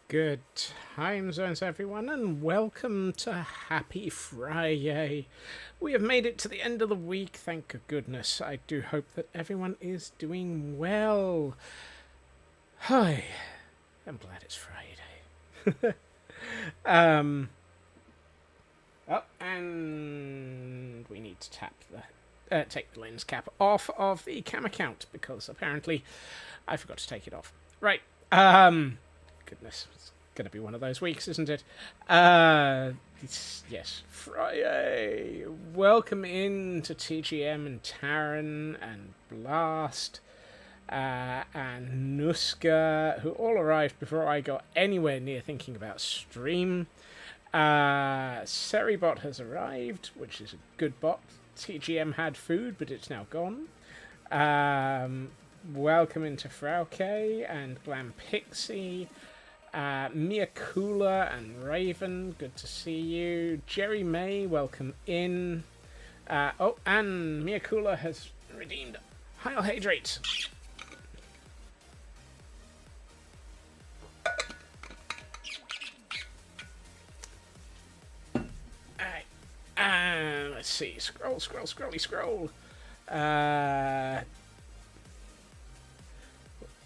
Good time zones, everyone, and welcome to Happy Friday. We have made it to the end of the week, thank goodness. I do hope that everyone is doing well. Hi, I'm glad it's Friday. Oh, and we need to take the lens cap off of the cam account because apparently I forgot to take it off. Right. Goodness, it's going to be one of those weeks, isn't it? Yes, Friday. Welcome in to TGM and Taran and Blast and Nuska, who all arrived before I got anywhere near thinking about stream. Seribot has arrived, which is a good bot. TGM had food, but it's now gone. Welcome into Frauke and Glam Pixie. Mia Kula and Raven, good to see you. Jerry May, welcome in. And Mia Kula has redeemed Heil Hydrate. Alright, let's see. Scroll.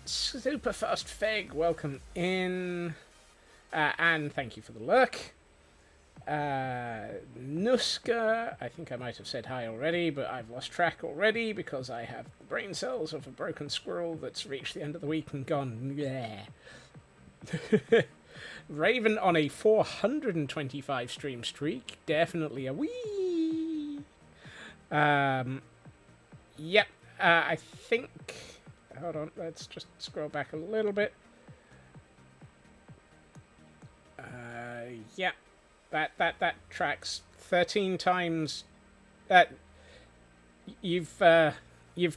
Super Fast Feg, welcome in. And thank you for the lurk. Nuska, I think I might have said hi already, but I've lost track already because I have the brain cells of a broken squirrel that's reached the end of the week and gone, yeah. Raven on a 425 stream streak, definitely a wee. Yep, I think... Hold on, let's just scroll back a little bit. Yeah, that tracks 13 times. You've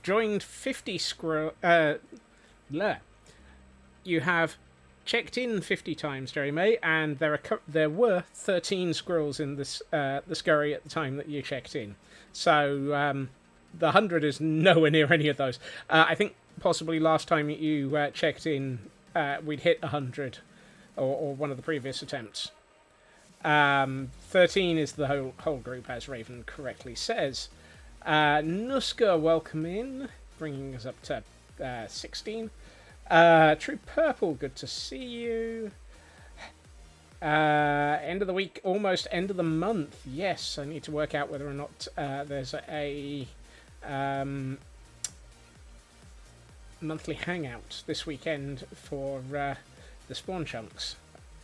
joined 50 scroll. You have checked in 50 times, Jerry May, and there were 13 squirrels in this the scurry at the time that you checked in. So the 100 is nowhere near any of those. I think. Possibly last time you checked in, we'd hit 100, or one of the previous attempts. 13 is the whole group, as Raven correctly says. Nuska, welcome in, bringing us up to 16. True Purple, good to see you. End of the week, almost end of the month. Yes, I need to work out whether or not there's a... monthly hangout this weekend for the spawn chunks.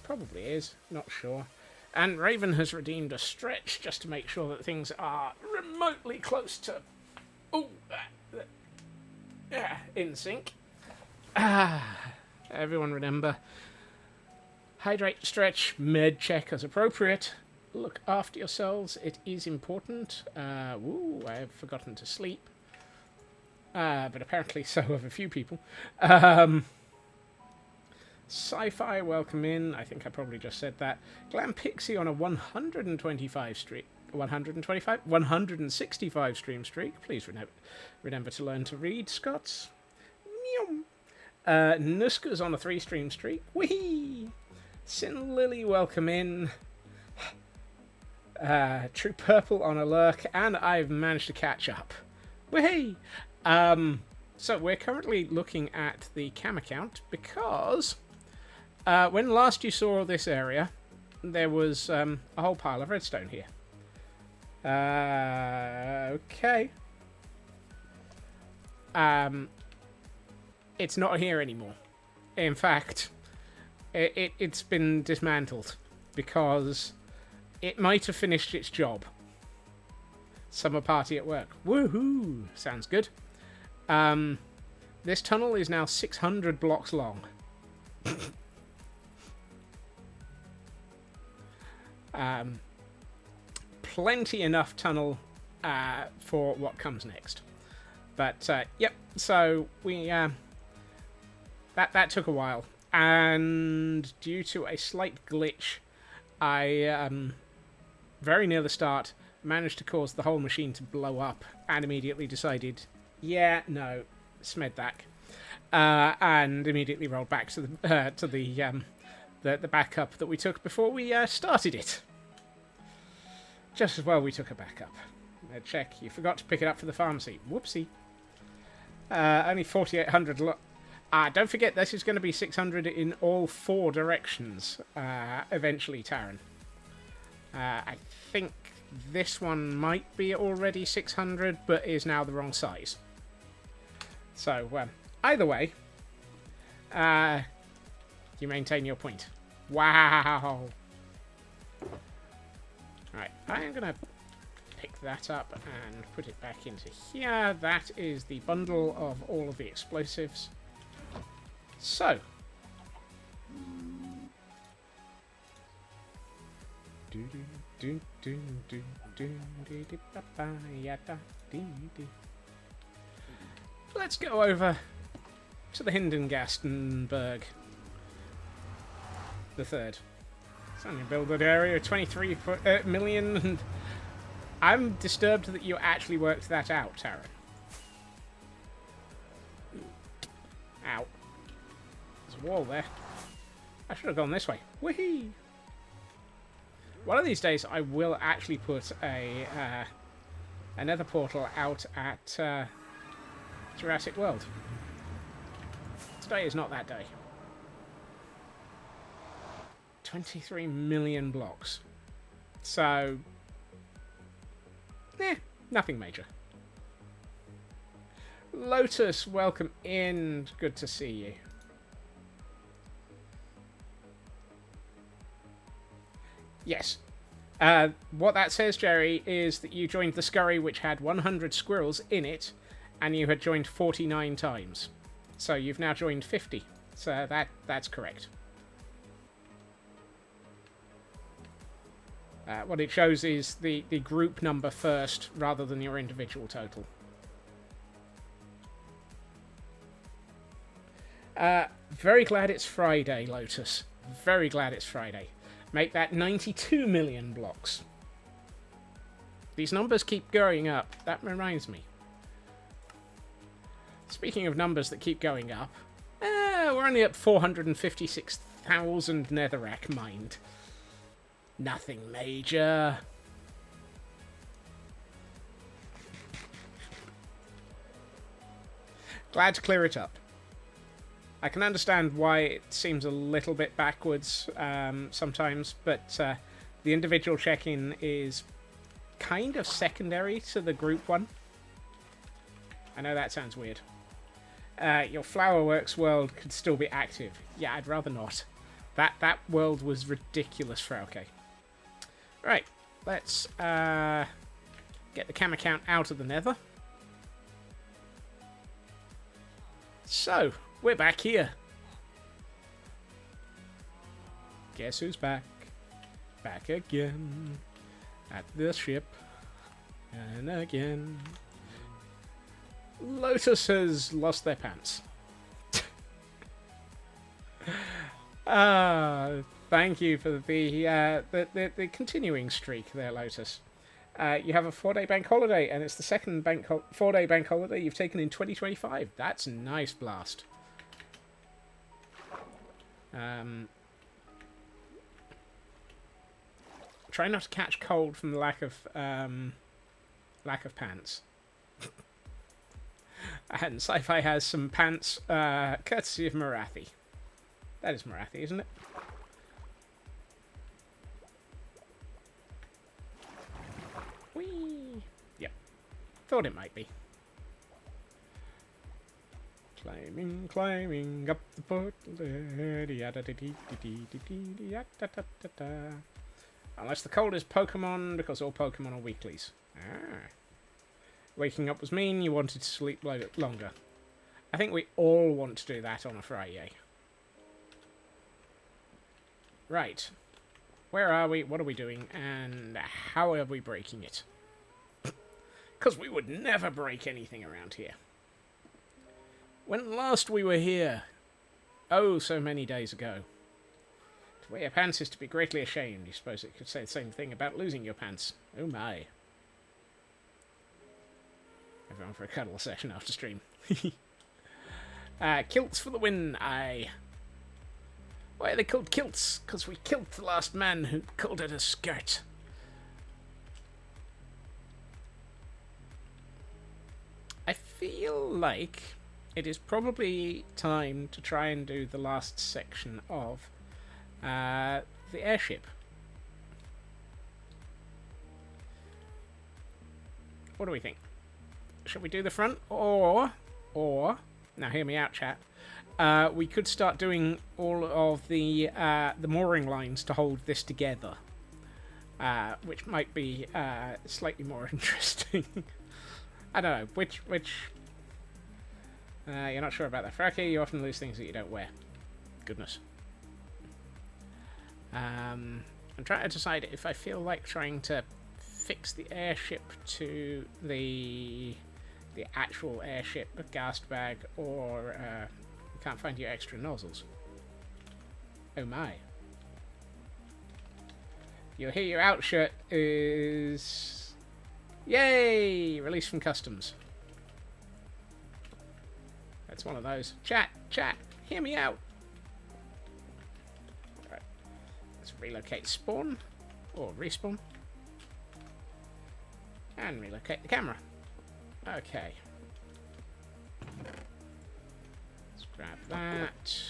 Probably is, not sure. And Raven has redeemed a stretch just to make sure that things are remotely close to in sync. Everyone remember, hydrate, stretch, med check as appropriate. Look after yourselves, it is important. I have forgotten to sleep. But apparently so have a few people. Sci-Fi, welcome in. I think I probably just said that. Glam Pixie on a 165 stream streak. Please remember to learn to read, Scots. Nuska's on a 3-stream streak. Whee! Sin Lily, welcome in. True Purple on a lurk, and I've managed to catch up. Whee! So we're currently looking at the cam account because when last you saw this area, there was a whole pile of redstone here. Okay. It's not here anymore. In fact, it's been dismantled because it might have finished its job. Summer party at work. Woohoo! Sounds good. This tunnel is now 600 blocks long. Plenty enough tunnel for what comes next. But, yep, so we, that took a while. And due to a slight glitch, I, very near the start, managed to cause the whole machine to blow up and immediately decided, yeah, no, smedback. And immediately rolled back to the backup that we took before we started it. Just as well we took a backup. Check, you forgot to pick it up for the pharmacy. Whoopsie. Only 4,800. Don't forget, this is going to be 600 in all 4 directions, eventually, Taran. I think this one might be already 600, but is now the wrong size. So, either way, you maintain your point. Wow! Right, I am going to pick that up and put it back into here. That is the bundle of all of the explosives. So. Let's go over to the Hindengastenberg. The third. It's only a builded area, 23 million. And I'm disturbed that you actually worked that out, Taran. Ow. There's a wall there. I should have gone this way. Whee! One of these days, I will actually put a another portal out at Jurassic World. Today is not that day. 23 million blocks. So, nothing major. Lotus, welcome in. Good to see you. Yes. What that says, Jerry, is that you joined the scurry which had 100 squirrels in it, and you had joined 49 times. So you've now joined 50. So that's correct. What it shows is the group number first, rather than your individual total. Very glad it's Friday, Lotus. Very glad it's Friday. Make that 92 million blocks. These numbers keep going up. That reminds me. Speaking of numbers that keep going up, we're only at 456,000 netherrack mined. Nothing major. Glad to clear it up. I can understand why it seems a little bit backwards sometimes, but the individual check-in is kind of secondary to the group one. I know that sounds weird. Your Flowerworks world could still be active. Yeah, I'd rather not. That world was ridiculous for okay. Right, let's get the cam account out of the nether. So, we're back here. Guess who's back? Back again. At the ship. And again. Lotus has lost their pants. Thank you for the continuing streak there, Lotus. You have a 4-day bank holiday, and it's the second 4-day bank holiday you've taken in 2025. That's a nice blast. Try not to catch cold from the lack of pants. And Sci-Fi has some pants, courtesy of Marathi. That is Marathi, isn't it? Whee! Yep. Thought it might be. Climbing up the portal. Unless the coldest Pokemon, because all Pokemon are weeklies. Ah. Waking up was mean, you wanted to sleep longer. I think we all want to do that on a Friday. Right. Where are we? What are we doing? And how are we breaking it? Because we would never break anything around here. When last we were here, oh, so many days ago. To wear your pants is to be greatly ashamed. You suppose it could say the same thing about losing your pants. Oh my. Everyone for a cuddle session after stream. Kilts for the win, aye. Why are they called kilts? Because we killed the last man who called it a skirt. I feel like it is probably time to try and do the last section of the airship. What do we think? Should we do the front? Or, now hear me out, chat. We could start doing all of the mooring lines to hold this together. Which might be slightly more interesting. I don't know. Which you're not sure about that. Fracky, you often lose things that you don't wear. Goodness. I'm trying to decide if I feel like trying to fix the airship to the actual airship gas bag, or can't find your extra nozzles. Oh my. You'll hear your out shirt is... Yay! Released from customs. That's one of those. Chat! Hear me out! Alright. Let's relocate spawn. Or respawn. And relocate the camera. Okay. Let's grab that.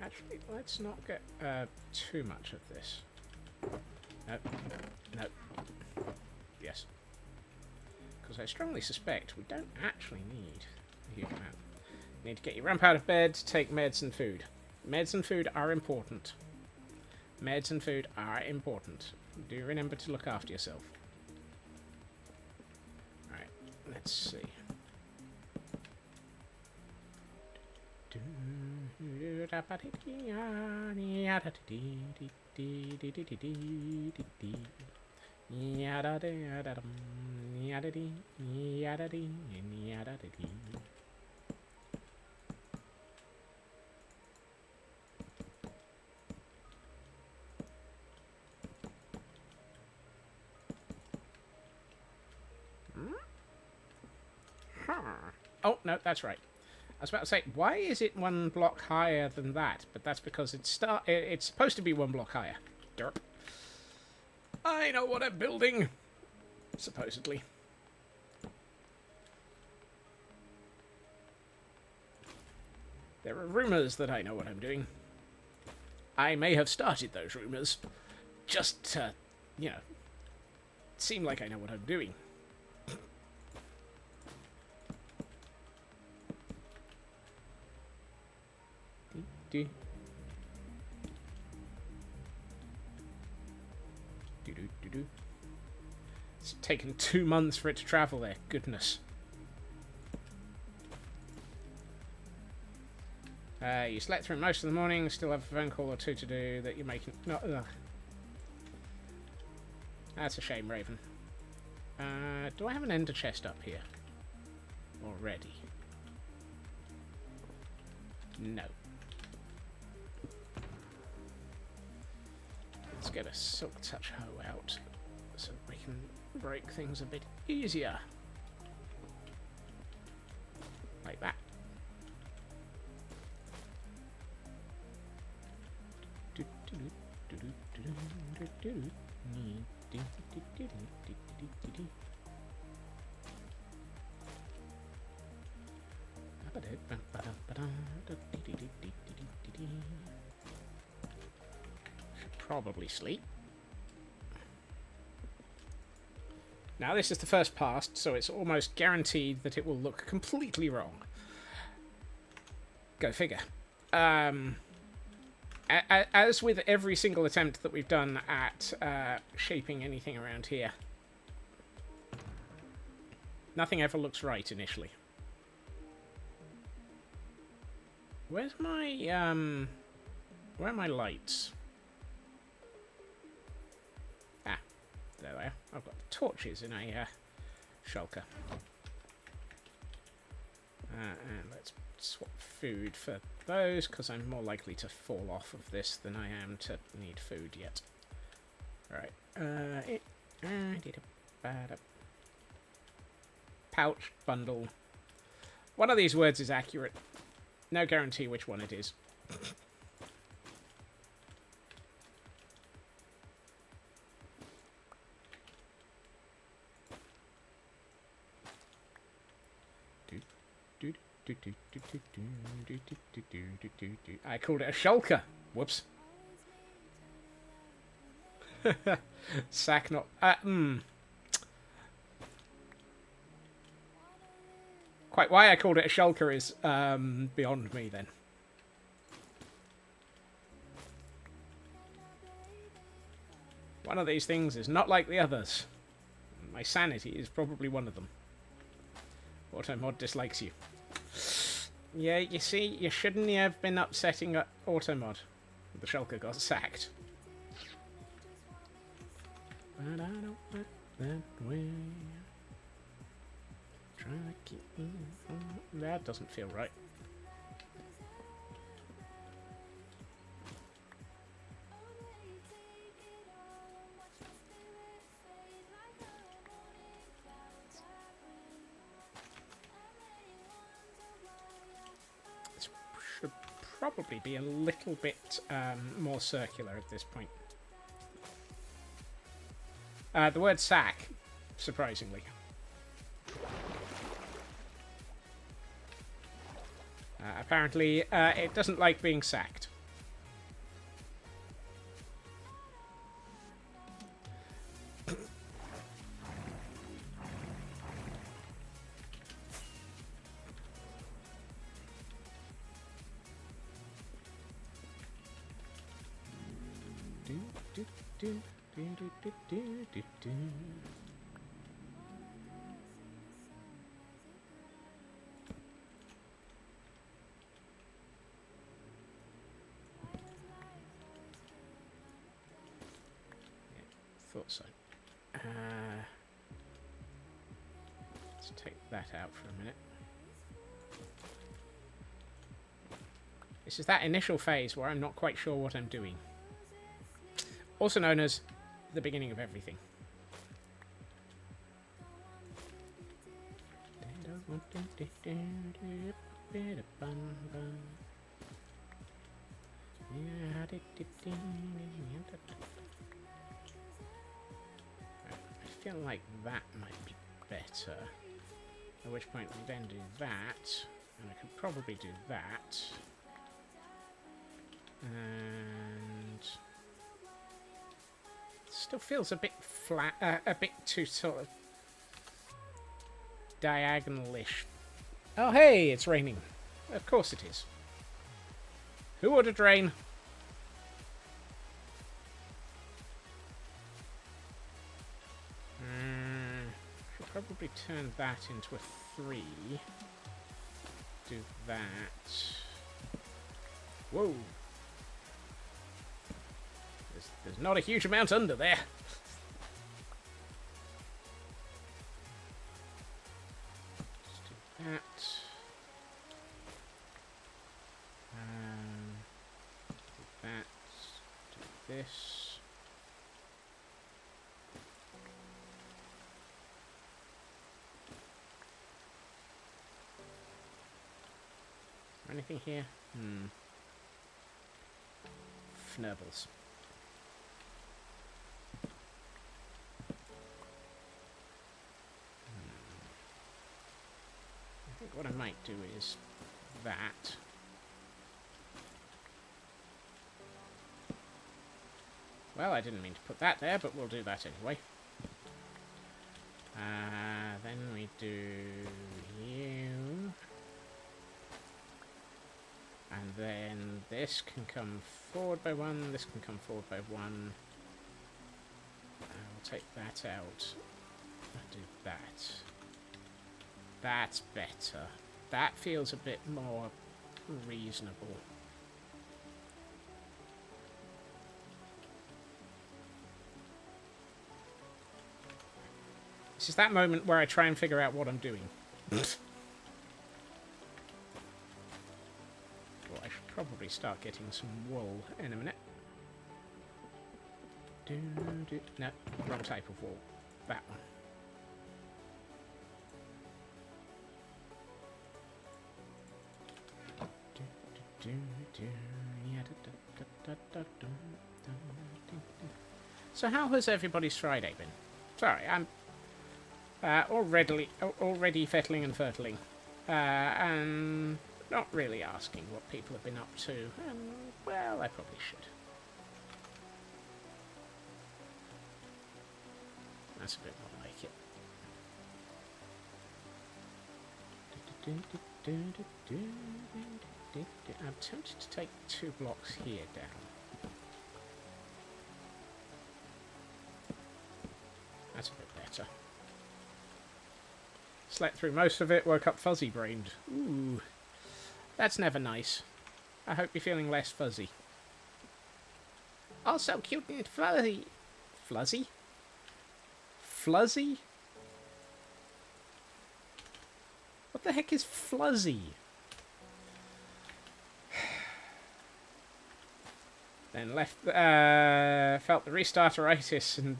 Actually, let's not get too much of this. Nope. Yes. Because I strongly suspect we don't actually need a huge amount. You need to get your ramp out of bed, take meds and food. Meds and food are important. Meds and food are important. Do remember to look after yourself. Alright, let's see. Oh, no, that's right. I was about to say, why is it one block higher than that? But that's because it's supposed to be one block higher. Derp. I know what I'm building. Supposedly. There are rumors that I know what I'm doing. I may have started those rumors just to, you know, seem like I know what I'm doing. It's taken 2 months for it to travel there. Goodness. You slept through most of the morning. Still have a phone call or two to do that you're making. No, ugh. That's a shame, Raven. Do I have an ender chest up here already? No. get a silk touch hoe out so we can break things a bit easier. Like that. Should probably sleep. Now this is the first pass, so it's almost guaranteed that it will look completely wrong. Go figure. As with every single attempt that we've done at shaping anything around here, nothing ever looks right initially. Where's my, where are my lights? Ah, there they are. I've got torches in a shulker. And let's swap food for those, because I'm more likely to fall off of this than I am to need food yet. Alright. Pouch, bundle. One of these words is accurate. No guarantee which one it is. I called it a shulker. Whoops. Sack not... Quite why I called it a shulker is beyond me then. One of these things is not like the others. My sanity is probably one of them. Automod dislikes you. Yeah, you see, you shouldn't have been upsetting Automod. The shulker got sacked. But I don't want that way. Try to keep me from... That doesn't feel right. This should probably be a little bit more circular at this point. The word sack, surprisingly. Apparently, it doesn't like being sacked. Thought so. Let's take that out for a minute. This is that initial phase where I'm not quite sure what I'm doing. Also known as the beginning of everything. I feel like that might be better. At which point we then do that, and I could probably do that. And still feels a bit flat, a bit too sort of diagonal-ish. Oh hey, it's raining. Of course it is. Who ordered rain? Should probably turn that into a 3. Do that. Whoa. There's not a huge amount under there. Let's do that. Do that. Do this. anything here? Fnurbles. I think what I might do is that. Well, I didn't mean to put that there, but we'll do that anyway. Then we do you. And then this can come forward by 1, this can come forward by 1. I'll take that out. I'll do that. That's better. That feels a bit more reasonable. This is that moment where I try and figure out what I'm doing. Well, I should probably start getting some wool in a minute. No, wrong type of wool. That one. So how has everybody's Friday been? Sorry, I'm already fettling and fertling, and not really asking what people have been up to. Well, I probably should. That's a bit more like it. I'm tempted to take 2 blocks here down. That's a bit better. Slept through most of it, woke up fuzzy-brained. Ooh, that's never nice. I hope you're feeling less fuzzy. Oh, so cute and fuzzy. Fluzzy? Fluzzy? What the heck is fluzzy? Then felt the restarteritis, and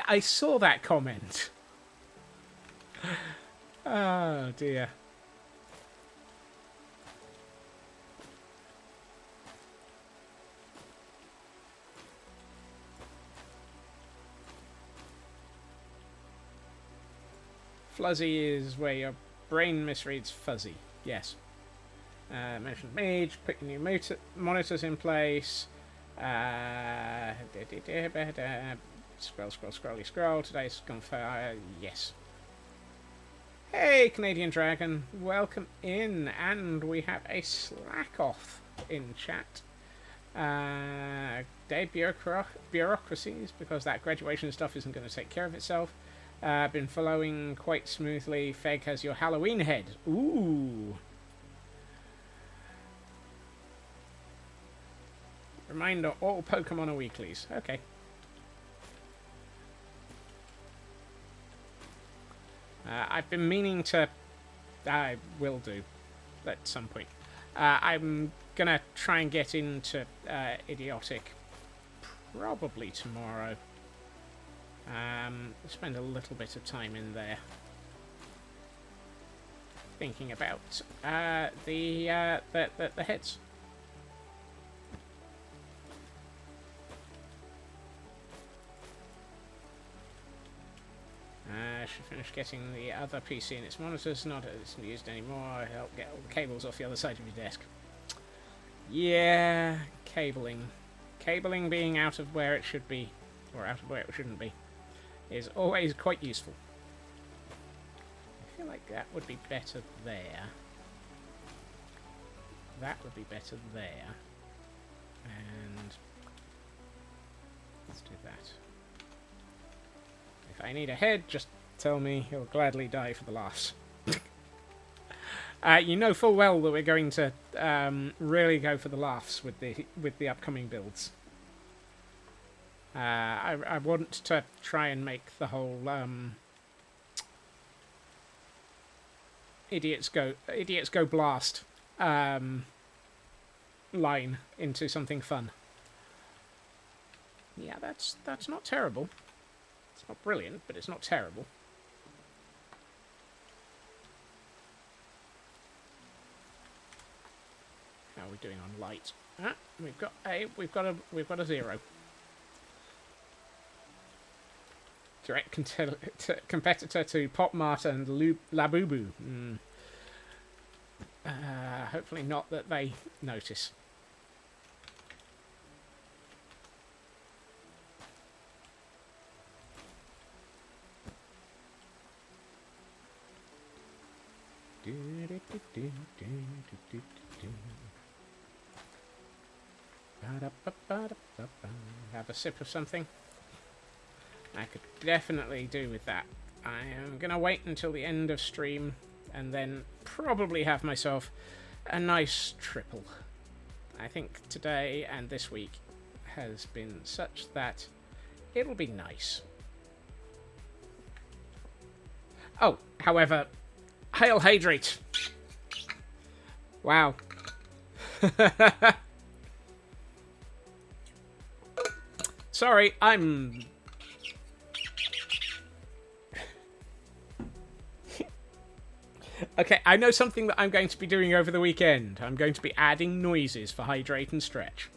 I saw that comment. Oh dear. Fluzzy is where your brain misreads fuzzy. Yes. Mentioned mage, put your new monitors in place. Scroll. Today's gone for yes. Hey, Canadian Dragon, welcome in, and we have a slack off in chat. Day bureaucracies, because that graduation stuff isn't going to take care of itself. Been following quite smoothly. Feg has your Halloween head. Ooh. Reminder, all Pokemon are weeklies. Okay. I've been meaning to... I will do at some point. I'm going to try and get into Idiotic probably tomorrow. Spend a little bit of time in there. Thinking about the heads. I should finish getting the other PC and its monitors not as used anymore. Help get all the cables off the other side of your desk. Yeah, cabling. Cabling being out of where it should be, or out of where it shouldn't be, is always quite useful. I feel like that would be better there. That would be better there. And let's do that. If I need a head, just tell me. He'll gladly die for the laughs. You know full well that we're going to really go for the laughs with the upcoming builds. I want to try and make the whole idiots go blast line into something fun. Yeah, that's not terrible. It's not brilliant, but it's not terrible. are we doing on light? Ah, we've got a 0. Direct competitor to Pop Mart and Labubu. Hopefully not that they notice. Have a sip of something. I could definitely do with that. I am going to wait until the end of stream and then probably have myself a nice triple. I think today and this week has been such that it'll be nice. Oh, however, hail hydrate. Wow. Sorry, I'm... Okay, I know something that I'm going to be doing over the weekend. I'm going to be adding noises for hydrate and stretch.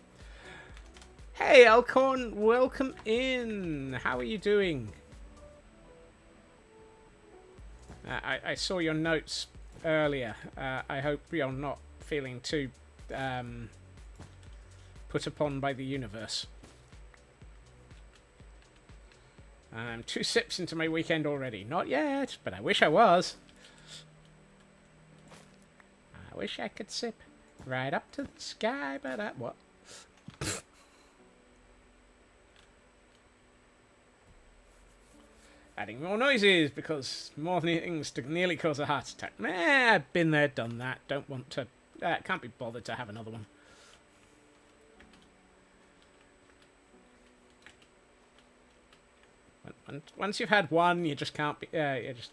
Hey, Alcorn, welcome in. How are you doing? I saw your notes earlier. I hope you're not feeling too put upon by the universe. I'm 2 sips into my weekend already. Not yet, but I wish I was. I wish I could sip right up to the sky, but what? Adding more noises because more things to nearly cause a heart attack. I've been there, done that. Don't want to... can't be bothered to have another one. Once you've had one, you just can't be... you just...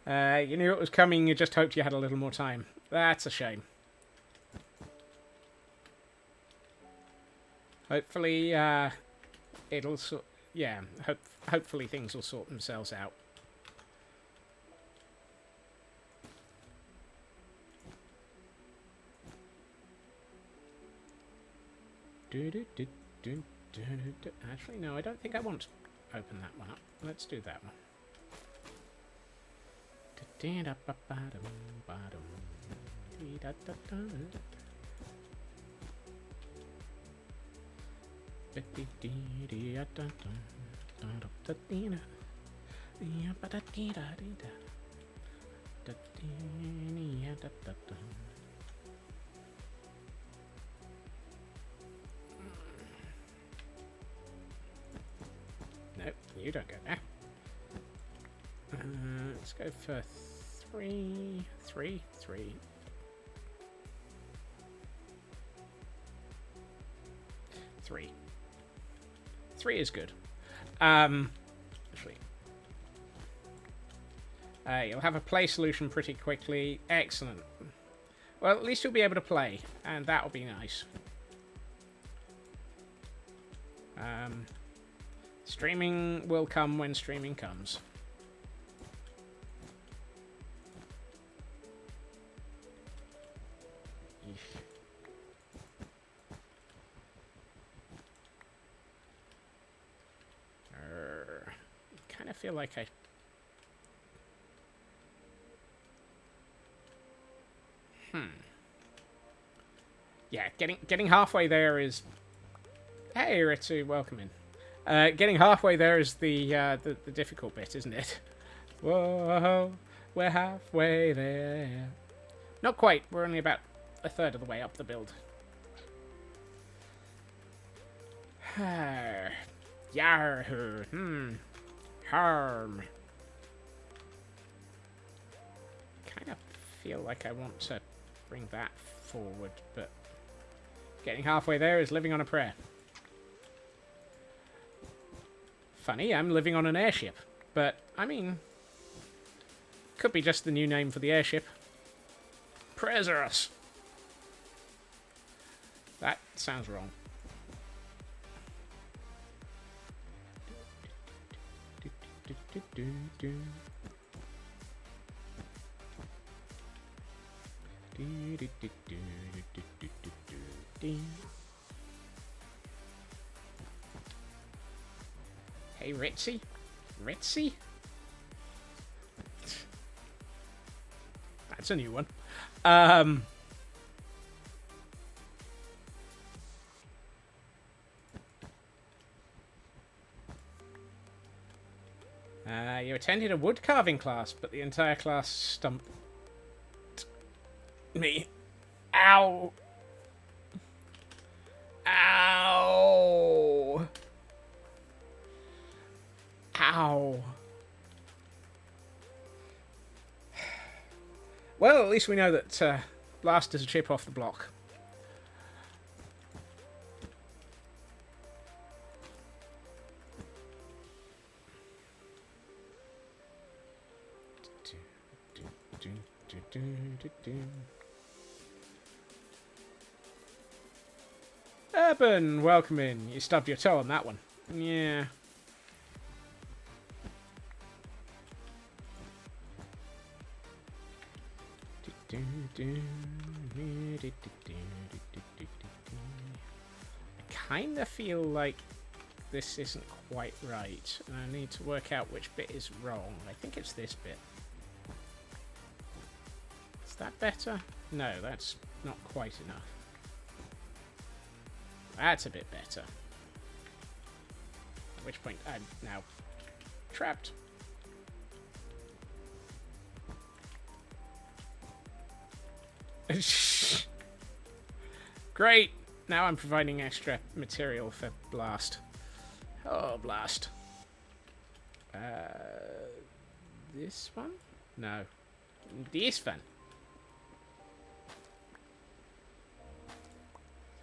you knew it was coming, you just hoped you had a little more time. That's a shame. Hopefully, it'll sort... Yeah, hopefully things will sort themselves out. Actually, no, I don't think I want to open that one up. Let's do that one. Nope, you don't go there. Let's go for 3, 3, 3. 3. 3 is good. Actually, you'll have a play solution pretty quickly. Excellent. Well, at least you'll be able to play, and that'll be nice. Streaming will come when streaming comes. Kind of feel like I... Yeah, getting halfway there is... Hey, Ritsu, welcome in. Getting halfway there is the difficult bit, isn't it? Whoa, we're halfway there. Not quite. We're only about a third of the way up the build. Yahoo. Harm. Kind of feel like I want to bring that forward, but getting halfway there is living on a prayer. Funny, I'm living on an airship, but I mean, could be just the new name for the airship. Prayers are us. That sounds wrong. Hey, Ritzy? Ritzy? That's a new one. You attended a wood carving class, but the entire class stumped me. Ow! Ow! Ow! Well, at least we know that Blast is a chip off the block. Urban, welcome in. You stubbed your toe on that one. Yeah. I kind of feel like this isn't quite right, and I need to work out which bit is wrong. I think it's this bit. Is that better? No, that's not quite enough. That's a bit better. At which point I'm now trapped. Great! Now I'm providing extra material for Blast. Oh, Blast. This one? No. This one.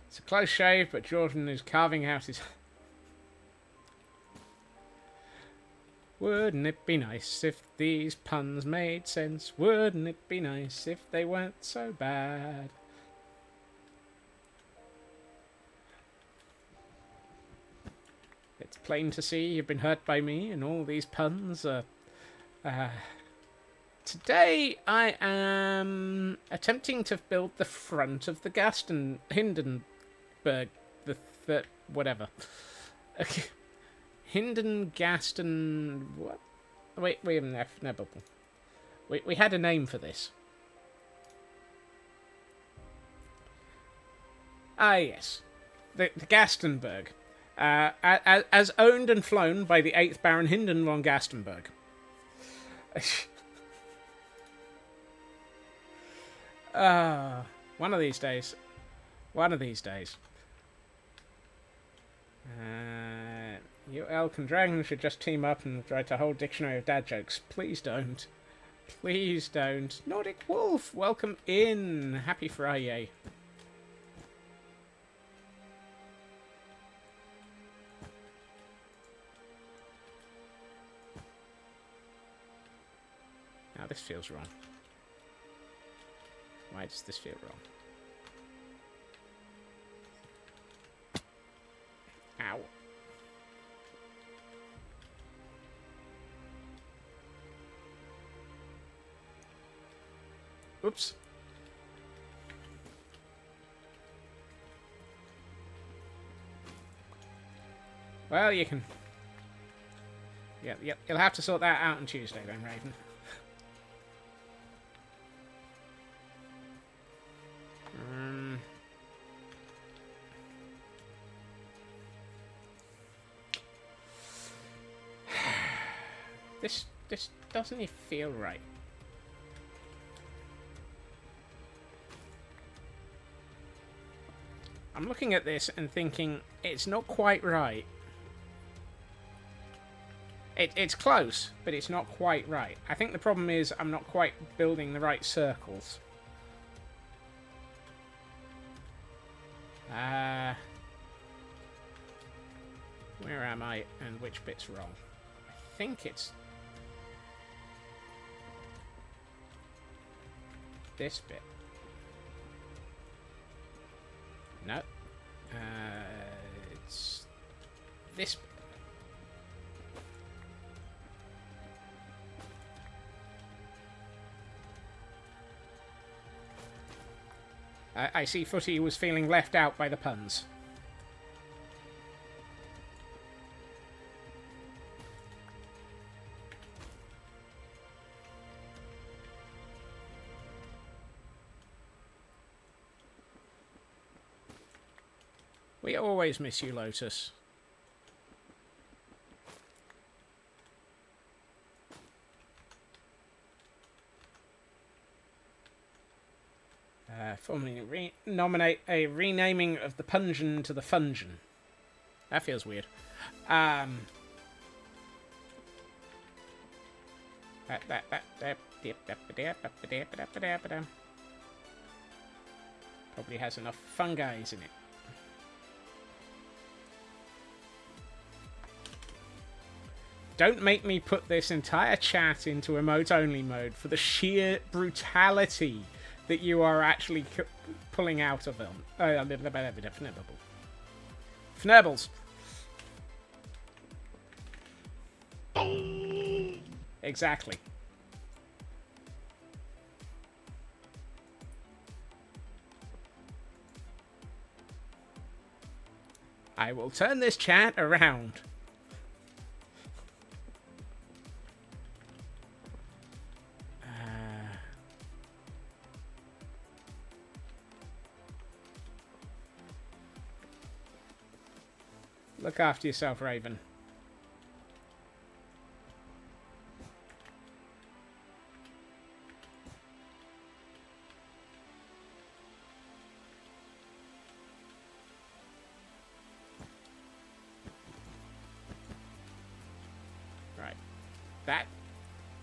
It's a close shave, but Jordan is carving out his... Wouldn't it be nice if these puns made sense? Wouldn't it be nice if they weren't so bad? It's plain to see you've been hurt by me, and all these puns are... Today I am attempting to build the front of the Hindenburg... whatever. Okay. Hindengaston... What? Wait, a minute. No, bubble. We had a name for this. Ah, yes. The Gastenberg. As owned and flown by the 8th Baron Hinden von Gastenberg. One of these days. One of these days. You elk and dragon should just team up and write a whole dictionary of dad jokes. Please don't. Please don't. Nordic Wolf, welcome in. Happy Friday. Now this feels wrong. Why does this feel wrong? Ow. Oops. Well, you can... Yeah, you'll have to sort that out on Tuesday then, Raven. This doesn't feel right. I'm looking at this and thinking it's not quite right. It's close, but it's not quite right. I think the problem is I'm not quite building the right circles. Where am I and which bit's wrong? I think it's this bit. No. It's this bit. I see Footy was feeling left out by the puns. We always miss you, Lotus. Formally nominate a renaming of the Pungeon to the Fungeon. That feels weird. Probably has enough fungi in it. Don't make me put this entire chat into emote-only mode for the sheer brutality that you are actually pulling out of them. Fnurbles. Exactly. I will turn this chat around. Look after yourself, Raven. Right.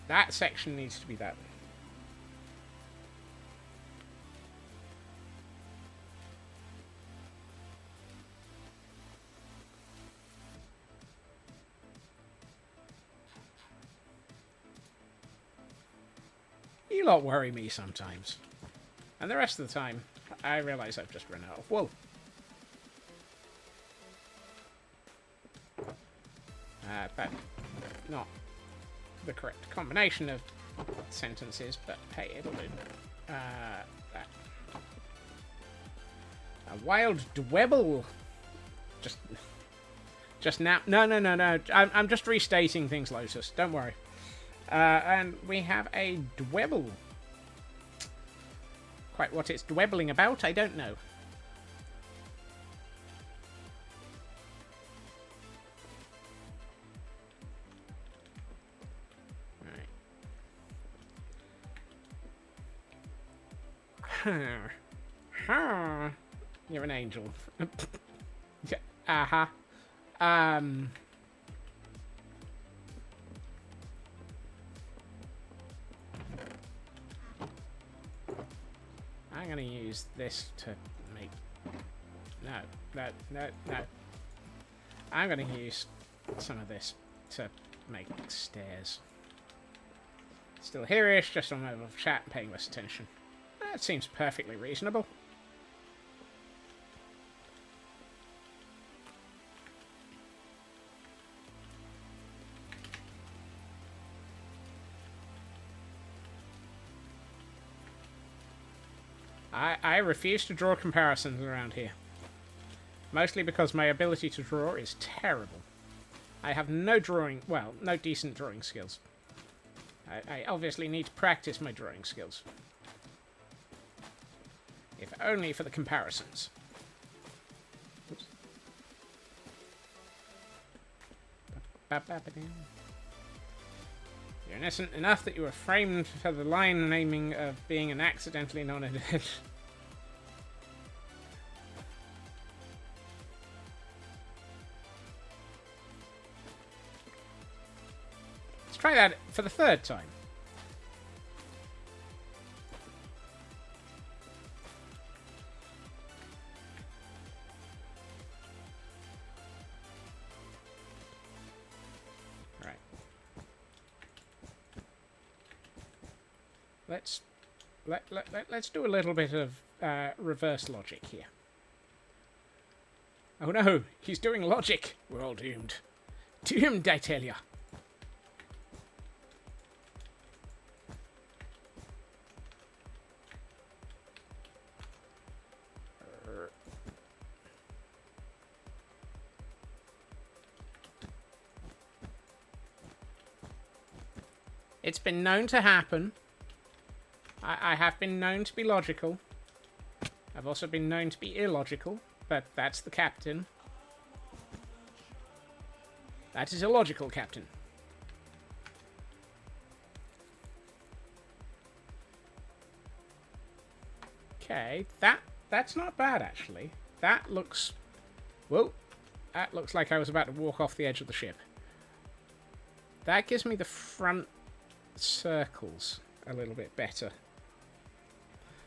That section needs to be that. You lot worry me sometimes. And the rest of the time, I realise I've just run out of wool. But not the correct combination of sentences, but hey, it'll do. That. A wild dwebble. Just now. No. I'm just restating things, Lotus. Don't worry. And we have a dwebble. Quite what it's dwebbling about, I don't know. Right. You're an angel. Uh-huh. I'm going to use this to make... No. I'm going to use some of this to make stairs. Still here-ish, just on level of chat, paying less attention. That seems perfectly reasonable. I refuse to draw comparisons around here. Mostly because my ability to draw is terrible. I have no decent drawing skills. I obviously need to practice my drawing skills. If only for the comparisons. Oops. You're innocent enough that you were framed for the line naming of being an accidentally non-edited. Let's try that for the third time. Let's do a little bit of reverse logic here. Oh no, he's doing logic. We're all doomed. Doomed, I tell ya. It's been known to happen. I have been known to be logical. I've also been known to be illogical, but that's the captain. That is illogical, Captain. Okay, that's not bad, actually. That looks... Whoa. That looks like I was about to walk off the edge of the ship. That gives me the front circles a little bit better.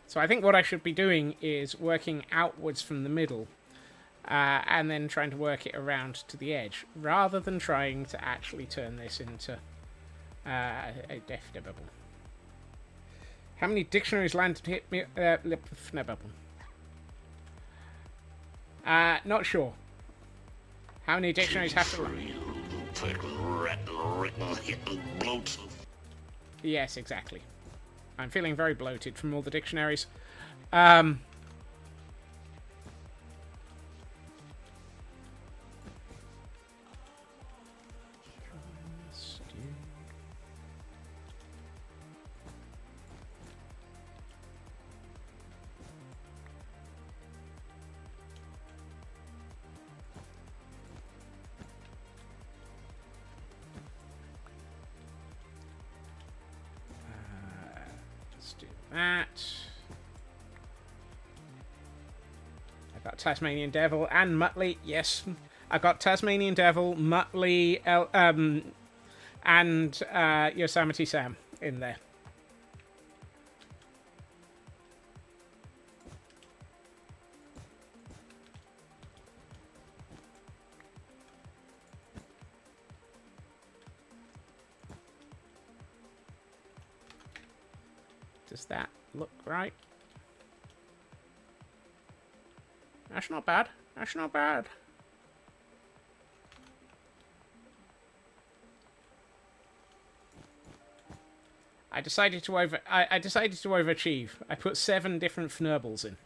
So I think what I should be doing is working outwards from the middle, and then trying to work it around to the edge, rather than trying to actually turn this into a definite bubble. How many dictionaries landed hit me? Not sure. How many dictionaries have to land? Yes, exactly. I'm feeling very bloated from all the dictionaries. Let's do that. I got Tasmanian Devil and Muttley. Yes, I got Tasmanian Devil, Muttley, and Yosemite Sam in there. Does that look right? That's not bad. That's not bad. I decided to overachieve. I put 7 different fnurbles in.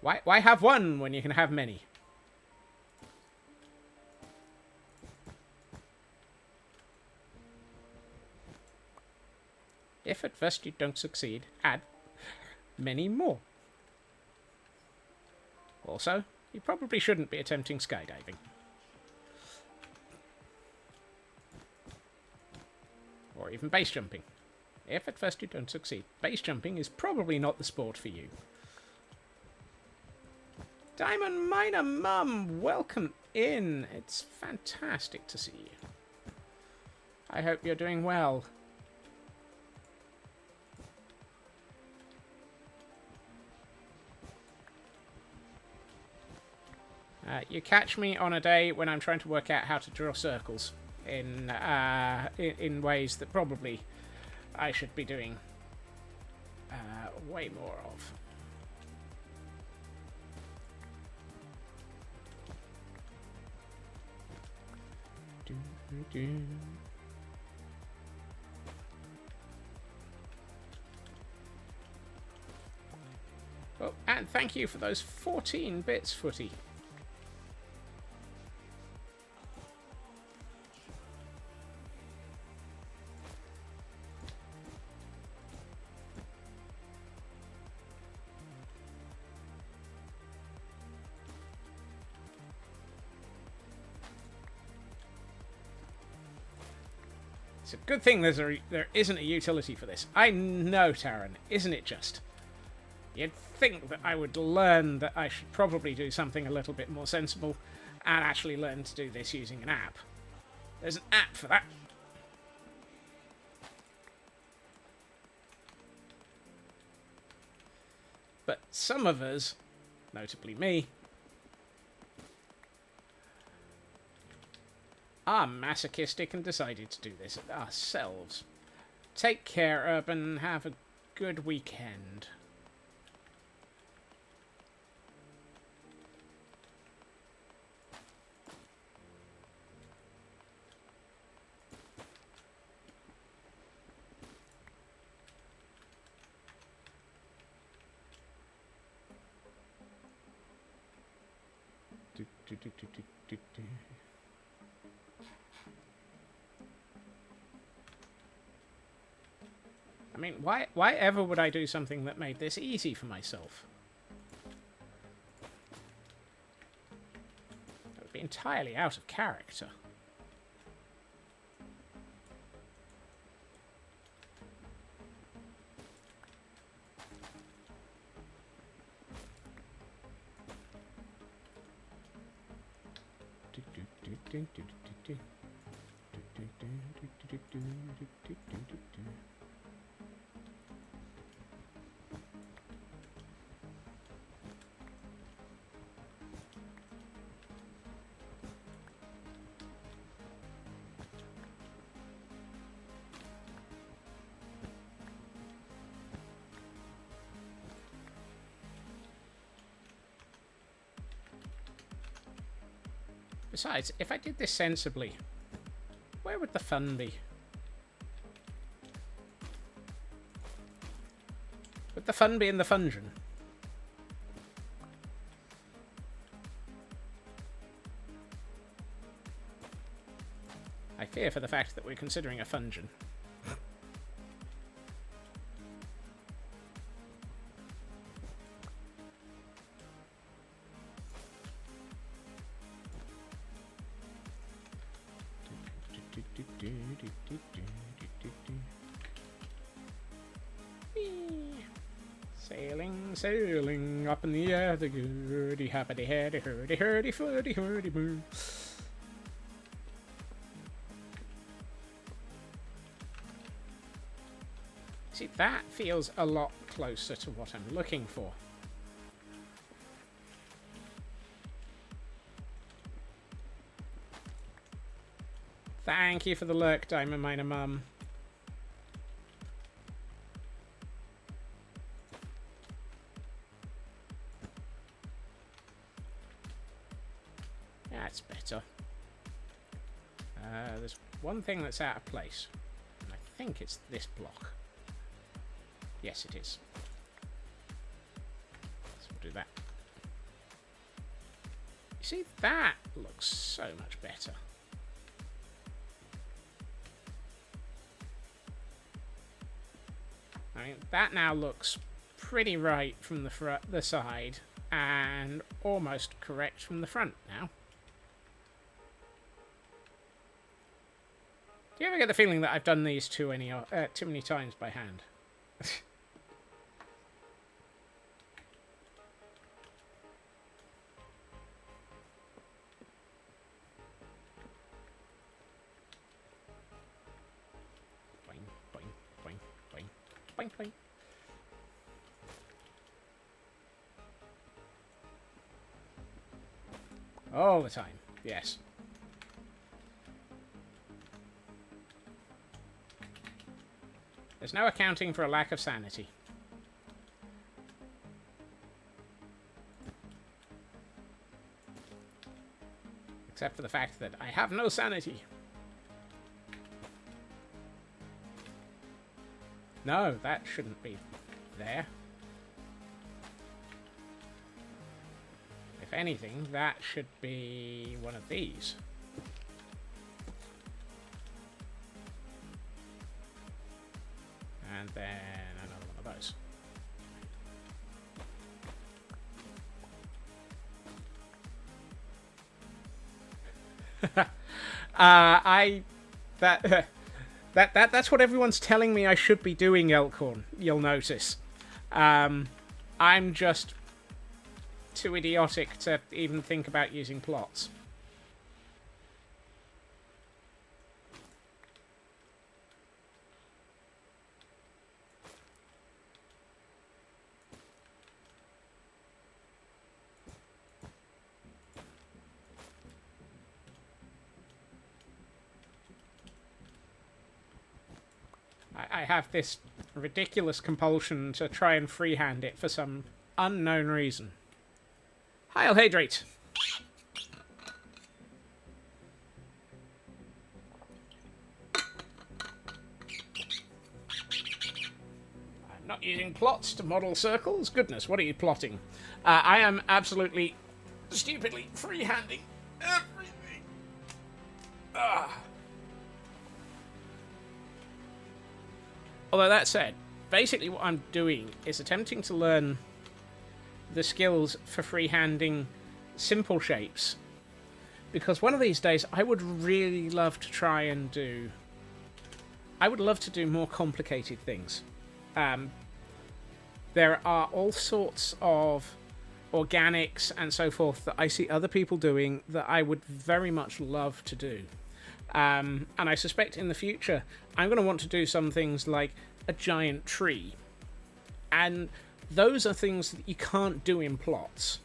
Why have one when you can have many? If at first you don't succeed, add many more. Also, you probably shouldn't be attempting skydiving. Or even base jumping. If at first you don't succeed, base jumping is probably not the sport for you. Diamond Miner Mum, welcome in. It's fantastic to see you. I hope you're doing well. You catch me on a day when I'm trying to work out how to draw circles in ways that probably I should be doing way more of. Oh, and thank you for those 14 bits, Footy. It's a good thing there isn't a utility for this. I know, Taran, isn't it just? You'd think that I would learn that I should probably do something a little bit more sensible and actually learn to do this using an app. There's an app for that. But some of us, notably me, are masochistic and decided to do this ourselves. Take care, Urban. Have a good weekend. I mean, why ever would I do something that made this easy for myself? That would be entirely out of character. Besides, if I did this sensibly, where would the fun be? Would the fun be in the fungeon? I fear for the fact that we're considering a fungeon. Sailing, sailing up in the air, the goody happity heady hurdy hurdy furdy hurdy boo. See, that feels a lot closer to what I'm looking for. Thank you for the lurk, Diamond Miner Mum. That's better. There's one thing that's out of place. And I think it's this block. Yes, it is. So we'll do that. You see, that looks so much better. I mean, that now looks pretty right from the side, and almost correct from the front now. Do you ever get the feeling that I've done these too many times by hand? Boing, boing, boing, boing, boing, boing. All the time, yes. There's no accounting for a lack of sanity. Except for the fact that I have no sanity. No, that shouldn't be there. If anything, that should be one of these. And then another one of those. That's what everyone's telling me I should be doing, Elkhorn, you'll notice. I'm just too idiotic to even think about using plots. I have this ridiculous compulsion to try and freehand it for some unknown reason. Heil Hydrate! I'm not using plots to model circles. Goodness, what are you plotting? I am absolutely stupidly freehanding everything. Ah. Although that said, basically what I'm doing is attempting to learn the skills for freehanding simple shapes. Because one of these days, I would really love to try and do... I would love to do more complicated things. There are all sorts of organics and so forth that I see other people doing that I would very much love to do. And I suspect in the future, I'm going to want to do some things like a giant tree. And those are things that you can't do in plots.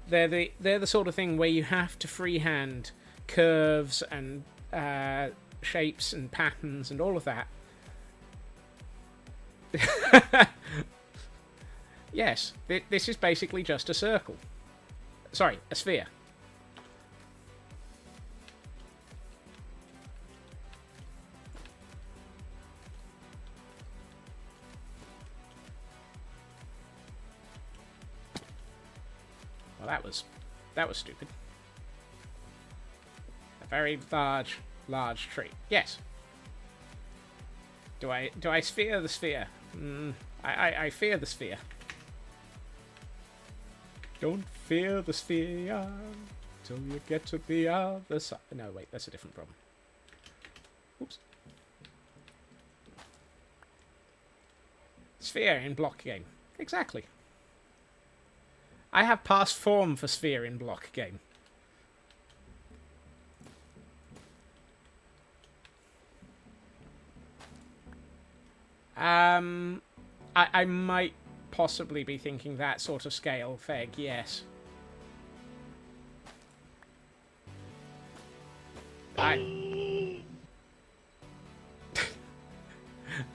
They're the sort of thing where you have to freehand curves and shapes and patterns and all of that. Yes, this is basically just a circle. Sorry, a sphere. Well, that was stupid. A very large tree. Yes. Do I sphere the sphere? I fear the sphere. Don't fear the sphere till you get to the other side. No, wait, that's a different problem. Oops. Sphere in block game. Exactly. I have past form for sphere in block game. I might possibly be thinking that sort of scale, Feg, yes.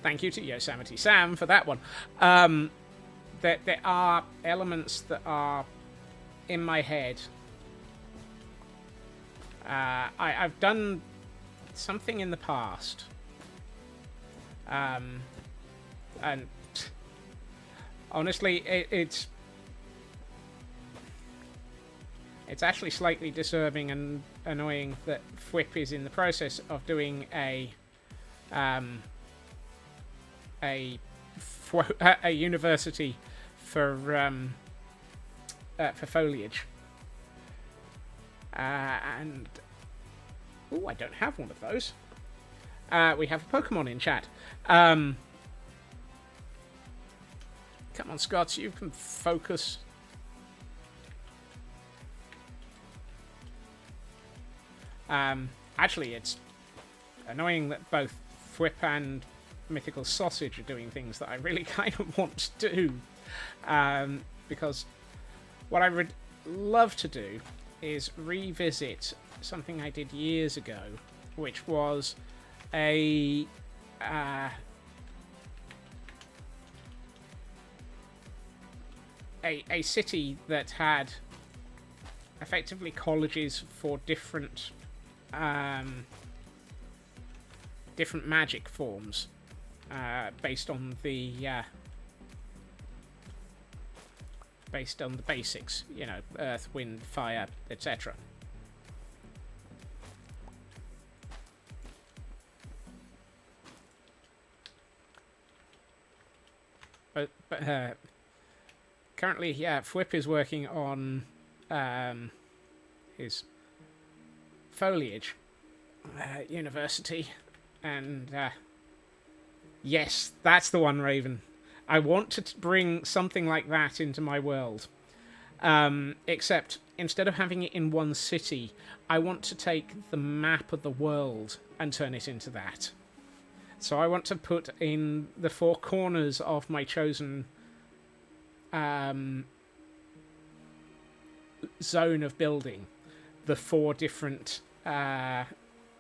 Thank you to Yosemite Sam for that one. There are elements that are in my head. I've done something in the past. And honestly, it's actually slightly disturbing and annoying that Fwip is in the process of doing a university for foliage. And oh, I don't have one of those. We have a Pokemon in chat. Come on, Scott, you can focus. Actually, it's annoying that both Fwip and Mythical Sausage are doing things that I really kind of want to do. Because what I would love to do is revisit something I did years ago, which was a city that had effectively colleges for different magic forms, based on the basics, you know, earth, wind, fire, etc. But currently, yeah, Fwip is working on his foliage university, and yes, that's the one, Raven. I want to bring something like that into my world, except instead of having it in one city, I want to take the map of the world and turn it into that. So I want to put in the four corners of my chosen zone of building the four different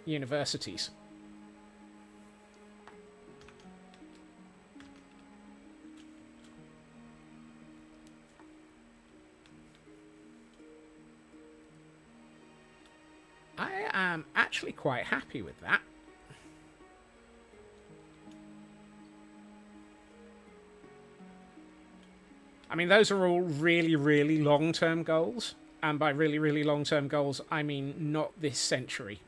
universities. I am actually quite happy with that. I mean, those are all really, really long-term goals. And by really, really long-term goals, I mean not this century.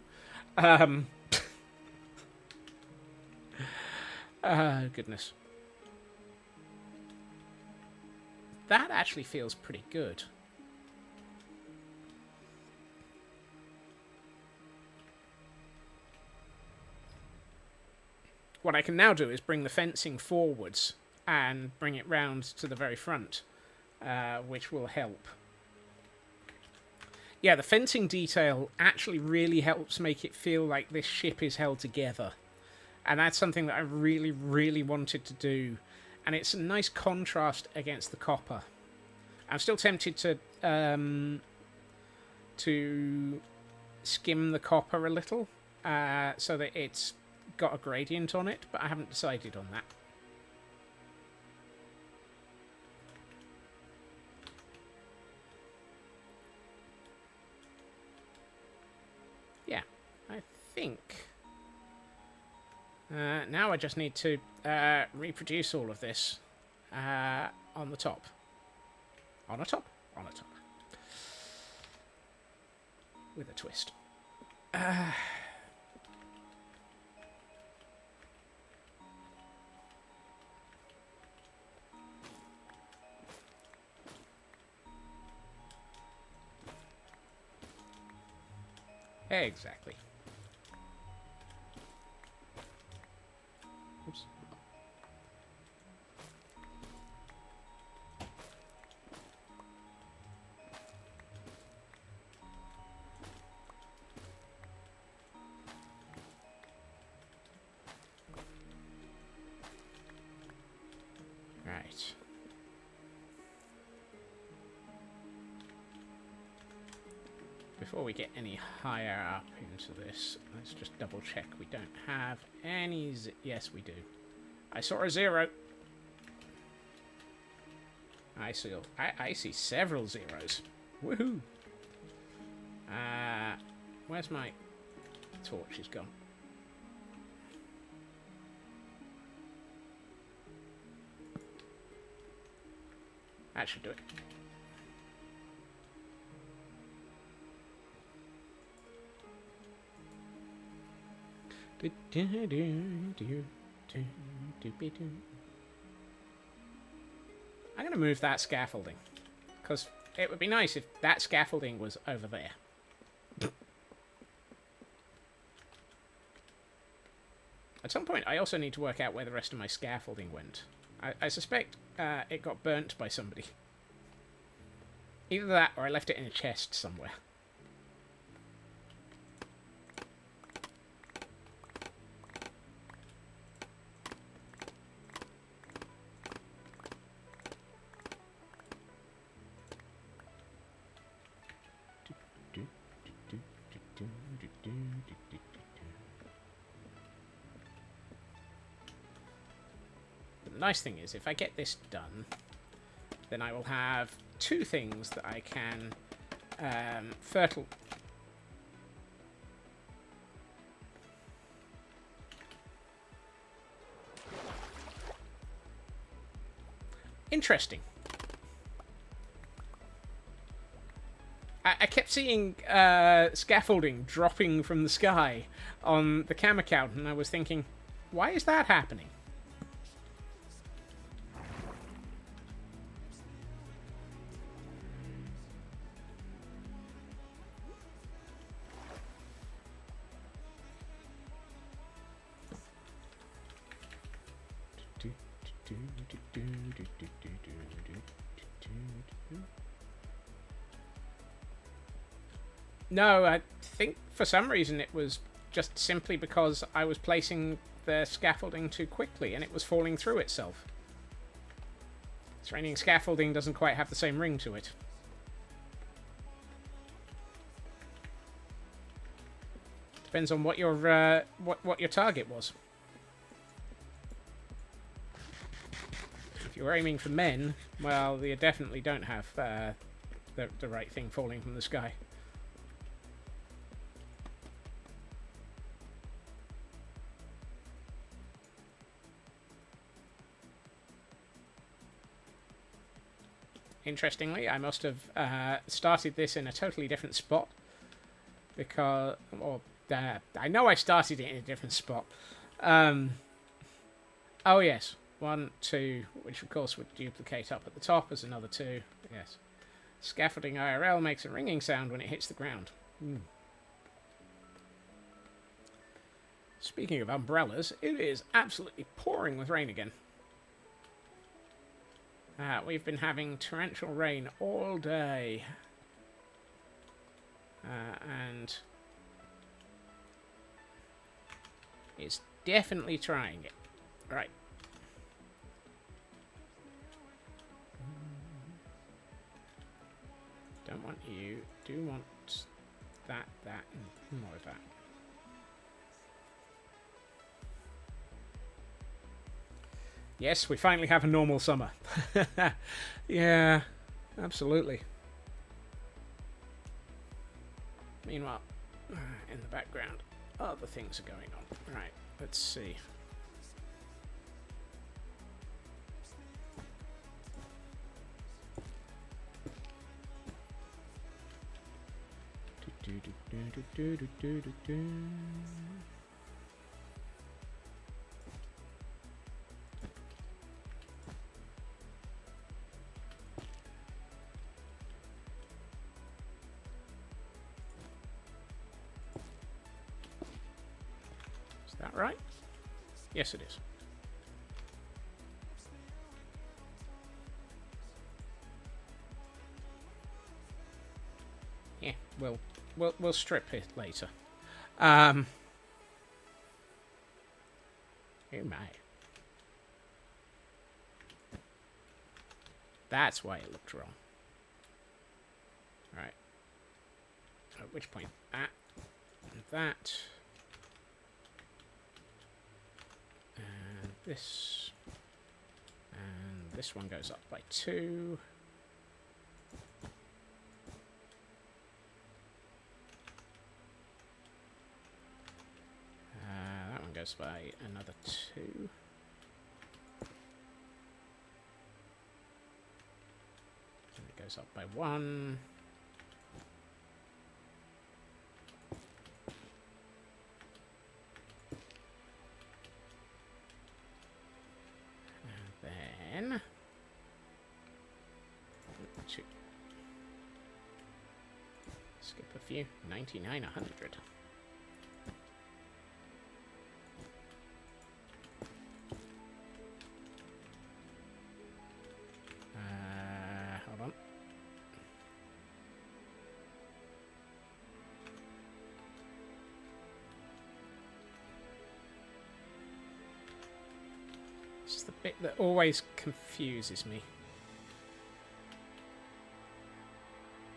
Goodness. That actually feels pretty good. What I can now do is bring the fencing forwards and bring it round to the very front, which will help. Yeah, the fencing detail actually really helps make it feel like this ship is held together. And that's something that I really, really wanted to do. And it's a nice contrast against the copper. I'm still tempted to skim the copper a little, so that it's got a gradient on it, but I haven't decided on that. Yeah, I think... now I just need to reproduce all of this on the top. On a top? On a top. With a twist. Exactly. Oops. Right. Before we get any higher up into this, let's just double check we don't have any... Yes, we do. I saw a 0. I see several zeros. Woohoo! Where's my torch? Is gone. That should do it. I'm going to move that scaffolding, because it would be nice if that scaffolding was over there. At some point, I also need to work out where the rest of my scaffolding went. I suspect it got burnt by somebody. Either that, or I left it in a chest somewhere. The nice thing is, if I get this done, then I will have 2 things that I can fertile. Interesting. I kept seeing scaffolding dropping from the sky on the cam account, and I was thinking, why is that happening? No, I think for some reason it was just simply because I was placing the scaffolding too quickly and it was falling through itself. It's raining scaffolding doesn't quite have the same ring to it. Depends on what your target was. If you're aiming for men, well, you definitely don't have the right thing falling from the sky. Interestingly, I must have started this in a totally different spot. Because... I know I started it in a different spot. Oh, yes. 1, 2, which of course would duplicate up at the top as another 2. Yes. Scaffolding IRL makes a ringing sound when it hits the ground. Speaking of umbrellas, it is absolutely pouring with rain again. We've been having torrential rain all day. And it's definitely trying it. Right. Don't want you. Do want that, and more of that. Yes, we finally have a normal summer. Yeah, absolutely. Meanwhile, in the background, other things are going on. Right, let's see. Is that right? Yes, it is. Yeah, we'll strip it later. Oh my. That's why it looked wrong. Right. At which point that and that. And this. And this one goes up by 2. That one goes by another 2. And it goes up by 1. And then 2. Skip a few. 99, 100. Hold on. This is the bit that always confuses me.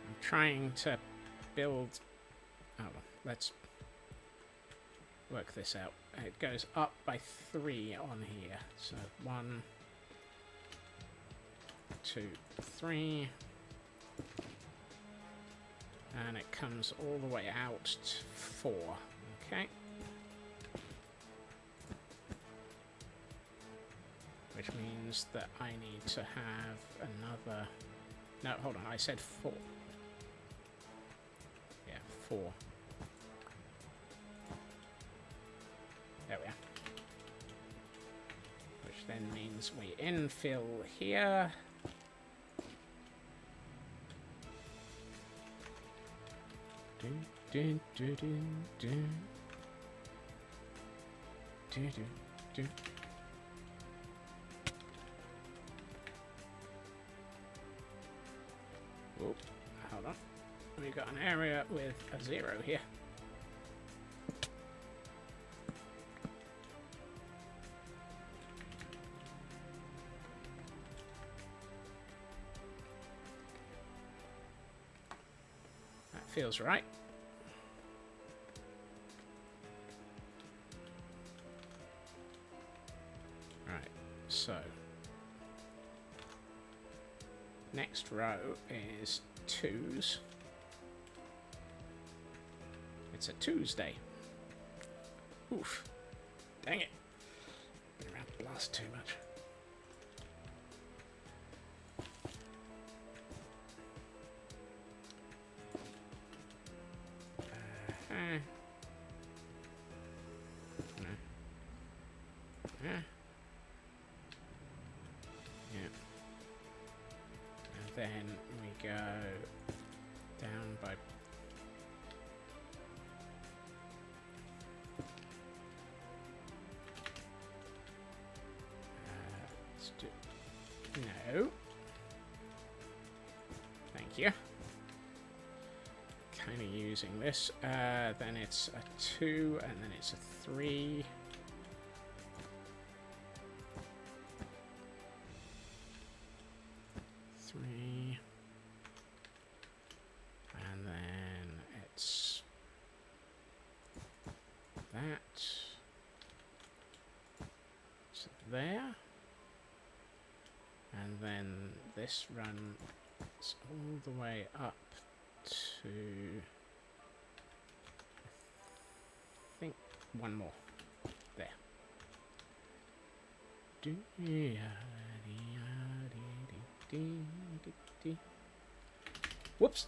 I'm trying to build... Hold on, let's work this out. It goes up by 3 on here. So 1, 2, 3. And it comes all the way out to 4. Okay. Which means that I need to have another... No, hold on, I said 4. Yeah, 4. There we are. Which then means we infill here. Oh, hold on. We've got an area with a 0 here. That feels right. Right, so next row is 2s. It's a Tuesday. Oof. Dang it. Been around blast too much. then we go down by... let's do... No. Thank you. Kind of using this. Then it's a 2, and then it's a 3. And then it's that. So there. And then this runs all the way up to, I think, one more. There. Whoops.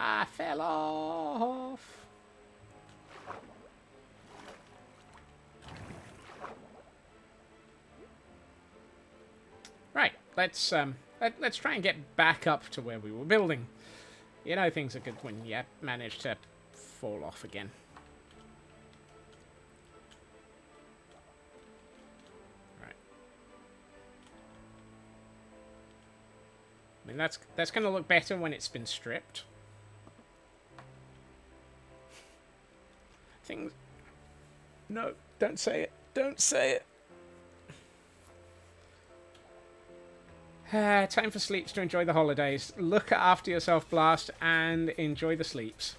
I fell off. Right, let's try and get back up to where we were building. You know things are good when you manage to fall off again. Right. I mean that's going to look better when it's been stripped. Things. No, don't say it. Don't say it. Time for sleeps to enjoy the holidays. Look after yourself, Blast, and enjoy the sleeps.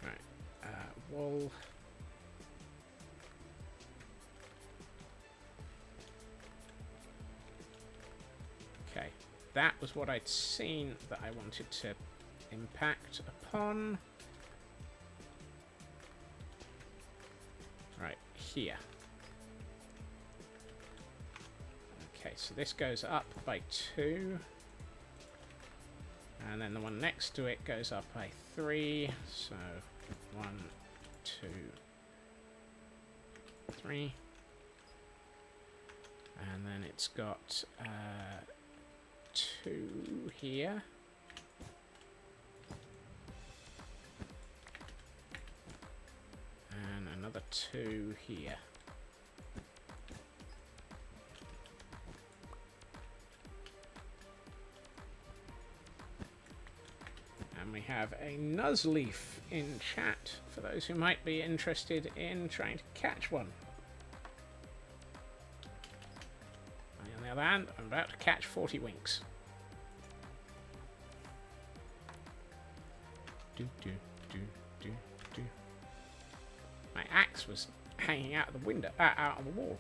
Right, wool. Okay, that was what I'd seen that I wanted to impact upon. Right, here. Okay, so this goes up by 2. And then the one next to it goes up by 3. So 1, 2, 3. And then it's got 2 here. And another 2 here. And we have a Nuzleaf in chat for those who might be interested in trying to catch one. On the other hand, I'm about to catch 40 winks. My axe was hanging out of the window, out of the wall.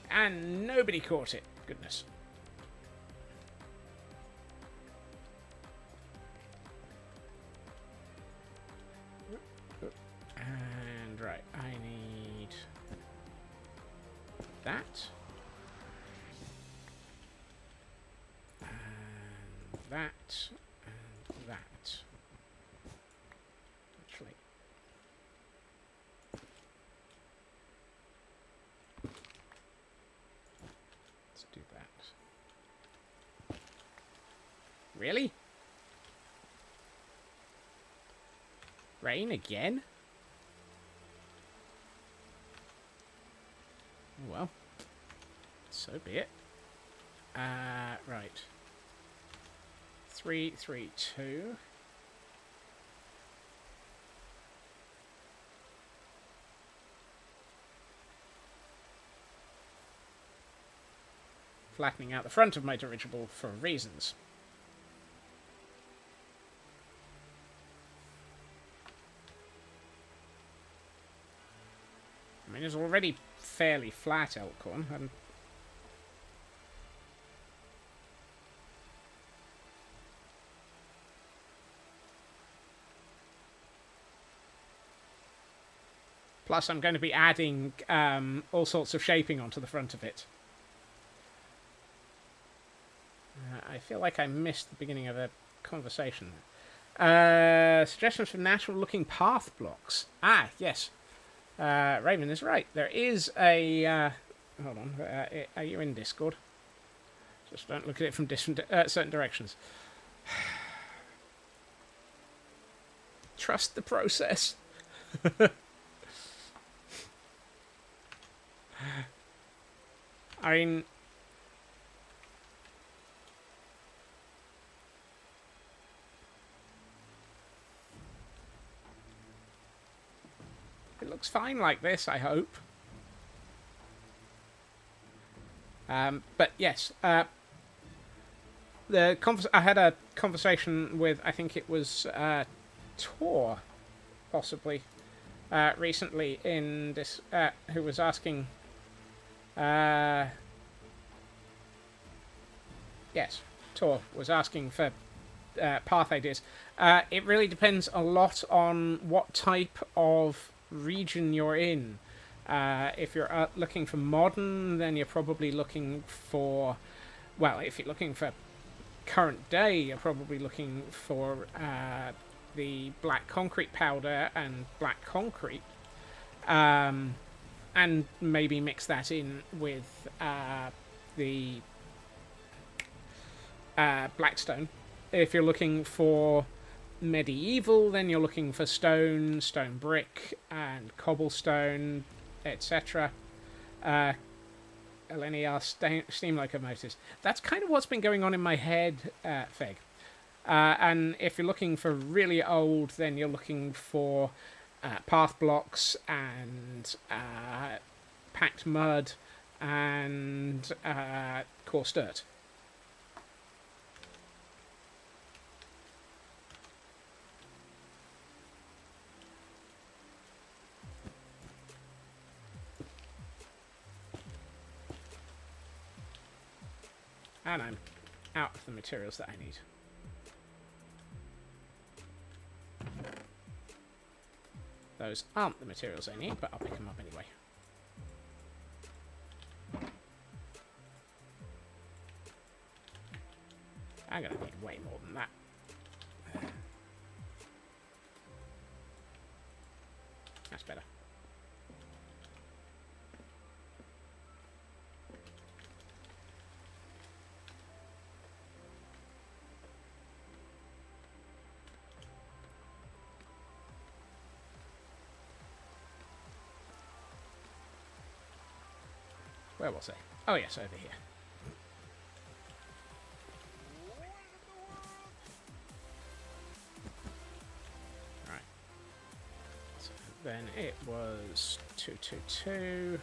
And nobody caught it. Goodness. And right, I need that. And that. And that. Actually. Let's do that. Really? Rain again? Well, so be it. Right. 3, 3, 2. Flattening out the front of my dirigible for reasons. I mean, it's already fairly flat, Elkhorn. Plus, I'm going to be adding all sorts of shaping onto the front of it. I feel like I missed the beginning of a conversation. Suggestions for natural-looking path blocks. Ah, yes. Raven is right. There is a... hold on. Are you in Discord? Just don't look at it from certain directions. Trust the process. I mean... It looks fine like this, I hope. But yes, I had a conversation with, I think it was Tor, possibly, recently in this, who was asking, yes, Tor was asking for path ideas. It really depends a lot on what type of region you're in. If you're looking for modern, then you're probably looking for, well, if you're looking for current day, you're probably looking for the black concrete powder and black concrete, and maybe mix that in with the blackstone. If you're looking for medieval, then you're looking for stone brick, and cobblestone, etc. Linear steam locomotives. That's kind of what's been going on in my head, Feg. And if you're looking for really old, then you're looking for path blocks and packed mud and coarse dirt. And I'm out of the materials that I need. Those aren't the materials I need, but I'll pick them up anyway. I'm going to need way more than that. That's better. Where was I? Oh yes, over here. Right. So then it was 222.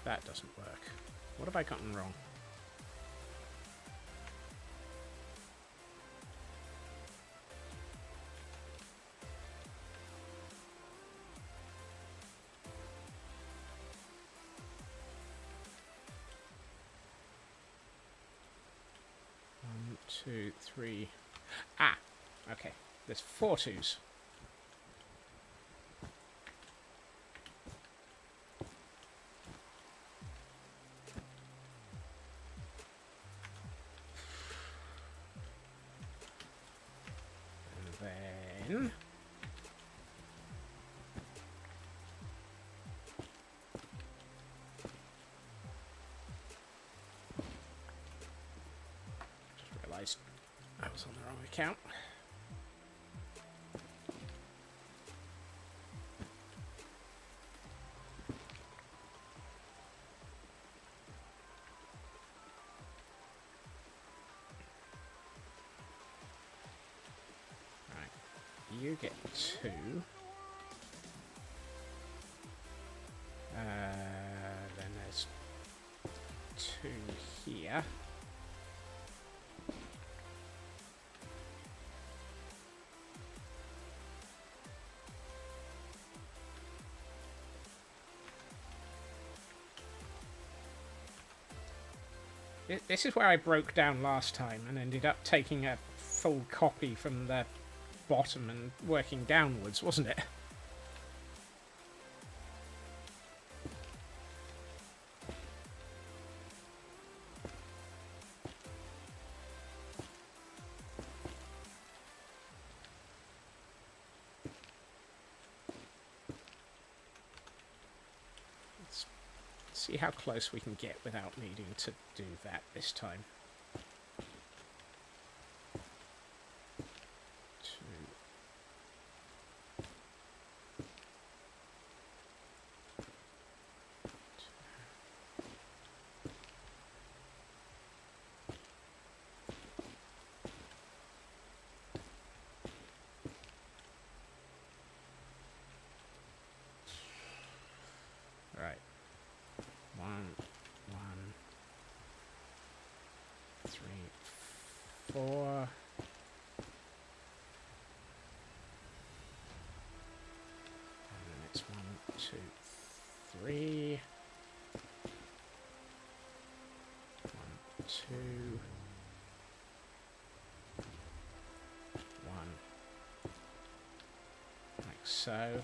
That doesn't work. What have I gotten wrong? One, two, three. Ah, okay. There's 4 twos. Then just realised I was on the wrong account. You get 2. Then there's 2 here. This is where I broke down last time and ended up taking a full copy from the bottom and working downwards, wasn't it? Let's see how close we can get without needing to do that this time. Right. 1, 1, 3, 4. And then it's 1, 2, 3. 1, 2. 1. Like so.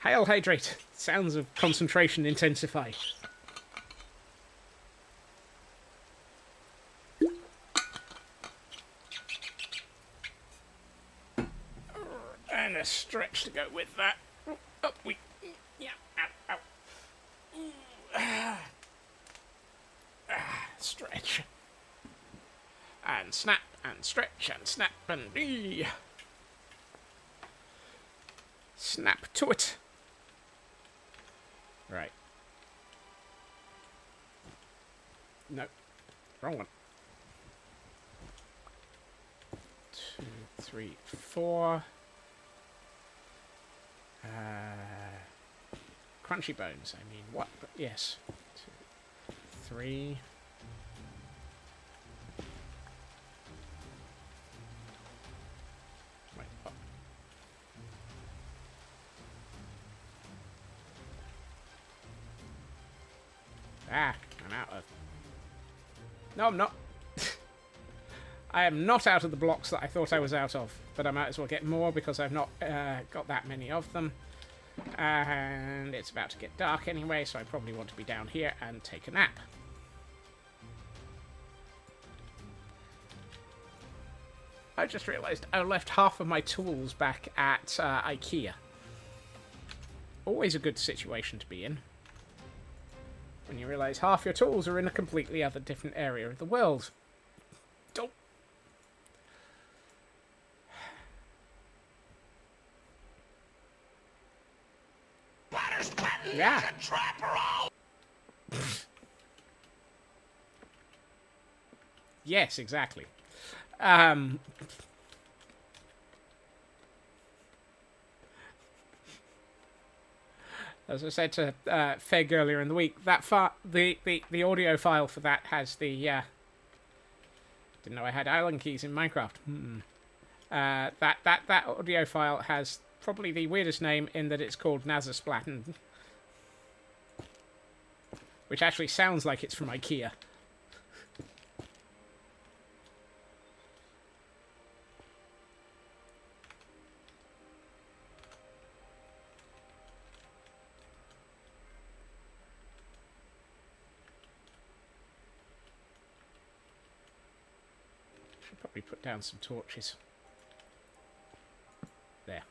Hail hydrate. Sounds of concentration intensify. And a stretch to go with that. Up we... Yeah, ow, ow. Stretch. And snap, and stretch, and snap, and... Snap to it. Right. No. Wrong one. 2, 3, 4. Crunchy bones, I mean. What? But yes. 2, 3. Wait, what? I'm out of... No, I'm not. I am not out of the blocks that I thought I was out of, but I might as well get more because I've not got that many of them. And it's about to get dark anyway, so I probably want to be down here and take a nap. I just realised I left half of my tools back at IKEA. Always a good situation to be in. When you realise half your tools are in a completely other different area of the world. Don't... Yeah. Yes, exactly. As I said to Feg earlier in the week, that the audio file for that has the didn't know I had island keys in Minecraft. That audio file has probably the weirdest name in that it's called Nazasplatten, which actually sounds like it's from IKEA. Should probably put down some torches. There.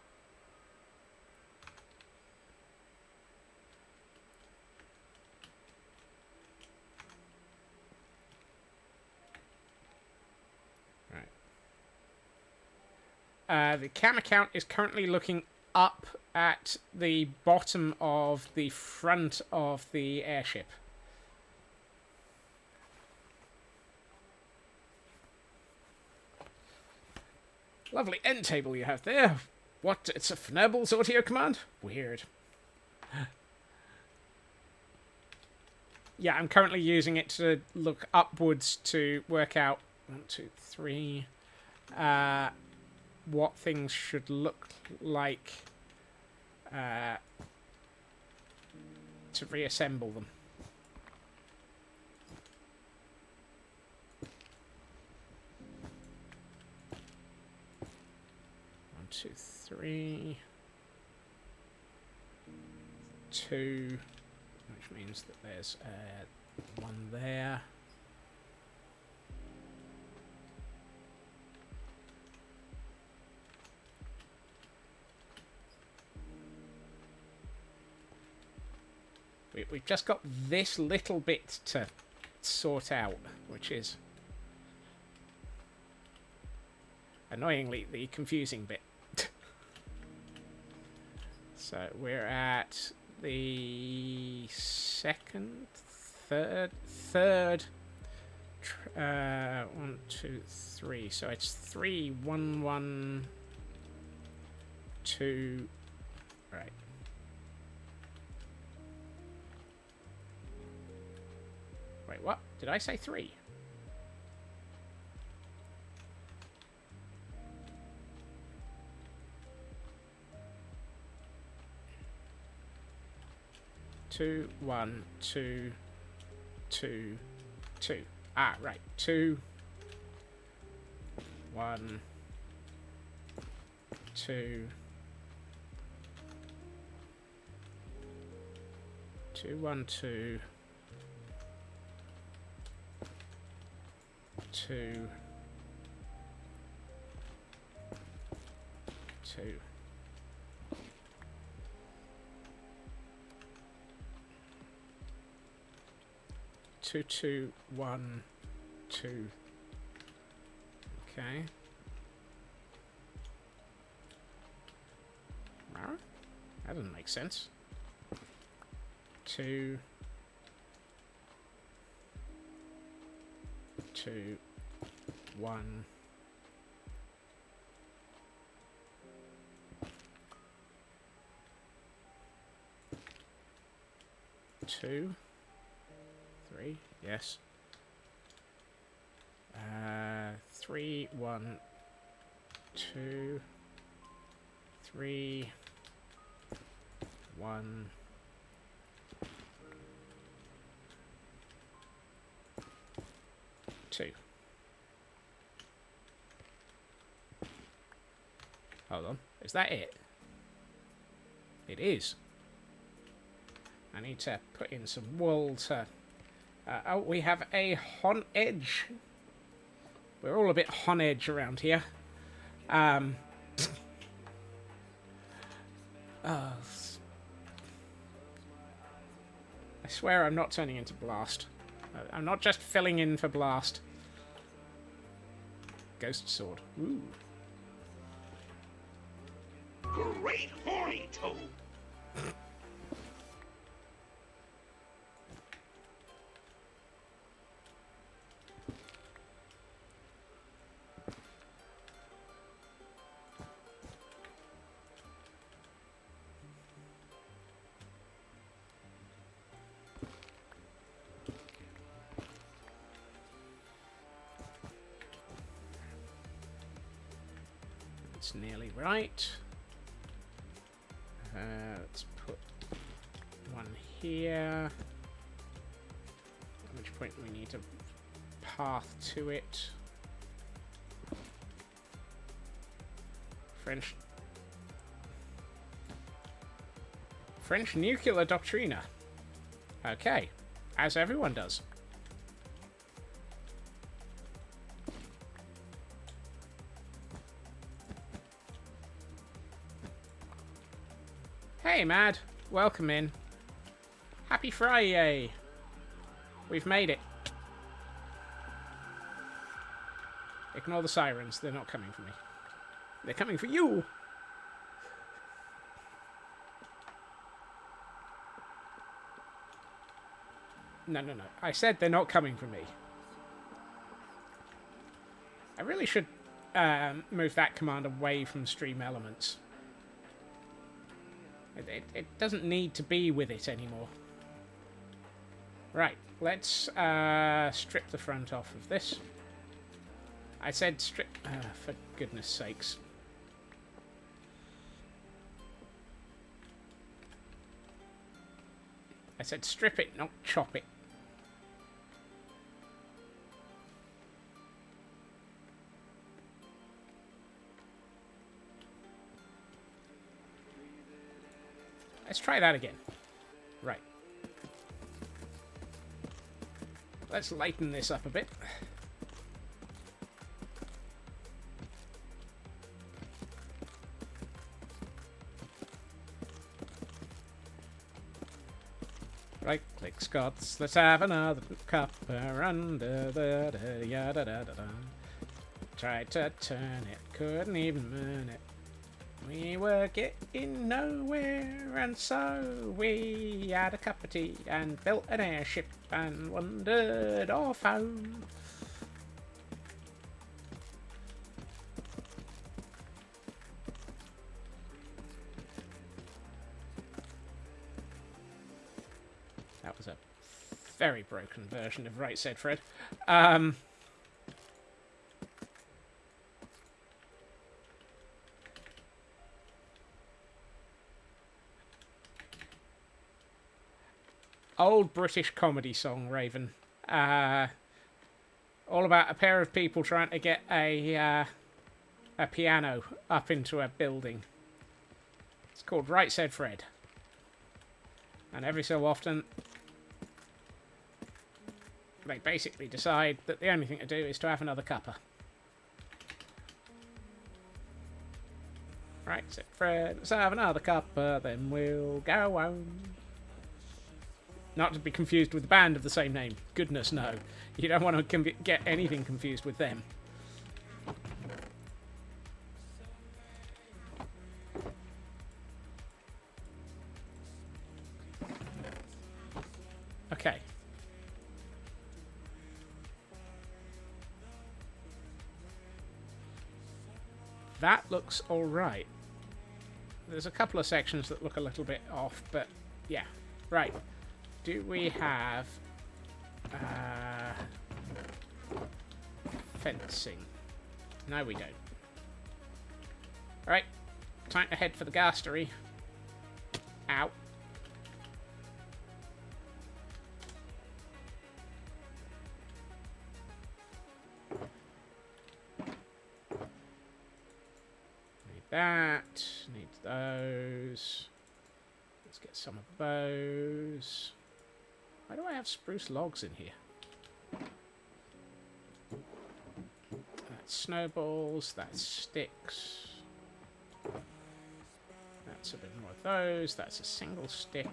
The camera count is currently looking up at the bottom of the front of the airship. Lovely end table you have there. What? It's a Fnurbles audio command? Weird. Yeah, I'm currently using it to look upwards to work out 1, 2, 3. What things should look like to reassemble them. 1, 2, 3. 2, which means that there's one there. We've just got this little bit to sort out, which is annoyingly the confusing bit. So we're at the third, 1, 2, 3. So it's 3, 1, 1, 2. Right. Wait, what? Did I say 3? Two, 1, 2, 2, 2. Ah, right. 2, 1, 2, 2, 1, 2, 2, 2. 2, 2, 1, 2. Okay. That doesn't make sense. 2, 2, 1. 2, 3, yes. 3, 1, 2, 3, 1. 2. Hold on. Is that it? It is. I need to put in some wool to... oh, we have a hon edge. We're all a bit hon edge around here. Oh, I swear I'm not turning into Blast. I'm not just filling in for Blast. Ghost Sword. Ooh. Great horny toad. That's nearly right. Let's put one here. At which point we need a path to it. French nuclear doctrina. Okay, as everyone does. Hey, Mad. Welcome in. Happy Friday. We've made it. Ignore the sirens. They're not coming for me. They're coming for you. No. I said they're not coming for me. I really should move that command away from stream elements. It doesn't need to be with it anymore. Right, let's strip the front off of this. I said strip... for goodness sakes. I said strip it, not chop it. Let's try that again. Right. Let's lighten this up a bit. Right click Scots, let's have another copper under the yada da da da. Tried to turn it, couldn't even burn it. We were getting nowhere, and so we had a cup of tea and built an airship and wandered off home. That was a very broken version of Right Said Fred. Old British comedy song, Raven. All about a pair of people trying to get a piano up into a building. It's called Right Said Fred. And every so often, they basically decide that the only thing to do is to have another cuppa. Right Said Fred, let's have another cuppa, then we'll go home. Not to be confused with the band of the same name. Goodness, no. You don't want to get anything confused with them. Okay. That looks alright. There's a couple of sections that look a little bit off, but yeah. Right. Do we have fencing? No, we don't. Alright, time to head for the gastery. Ow. Need that, need those. Let's get some of those. Why do I have spruce logs in here? That's snowballs, that's sticks. That's a bit more of those, that's a single stick.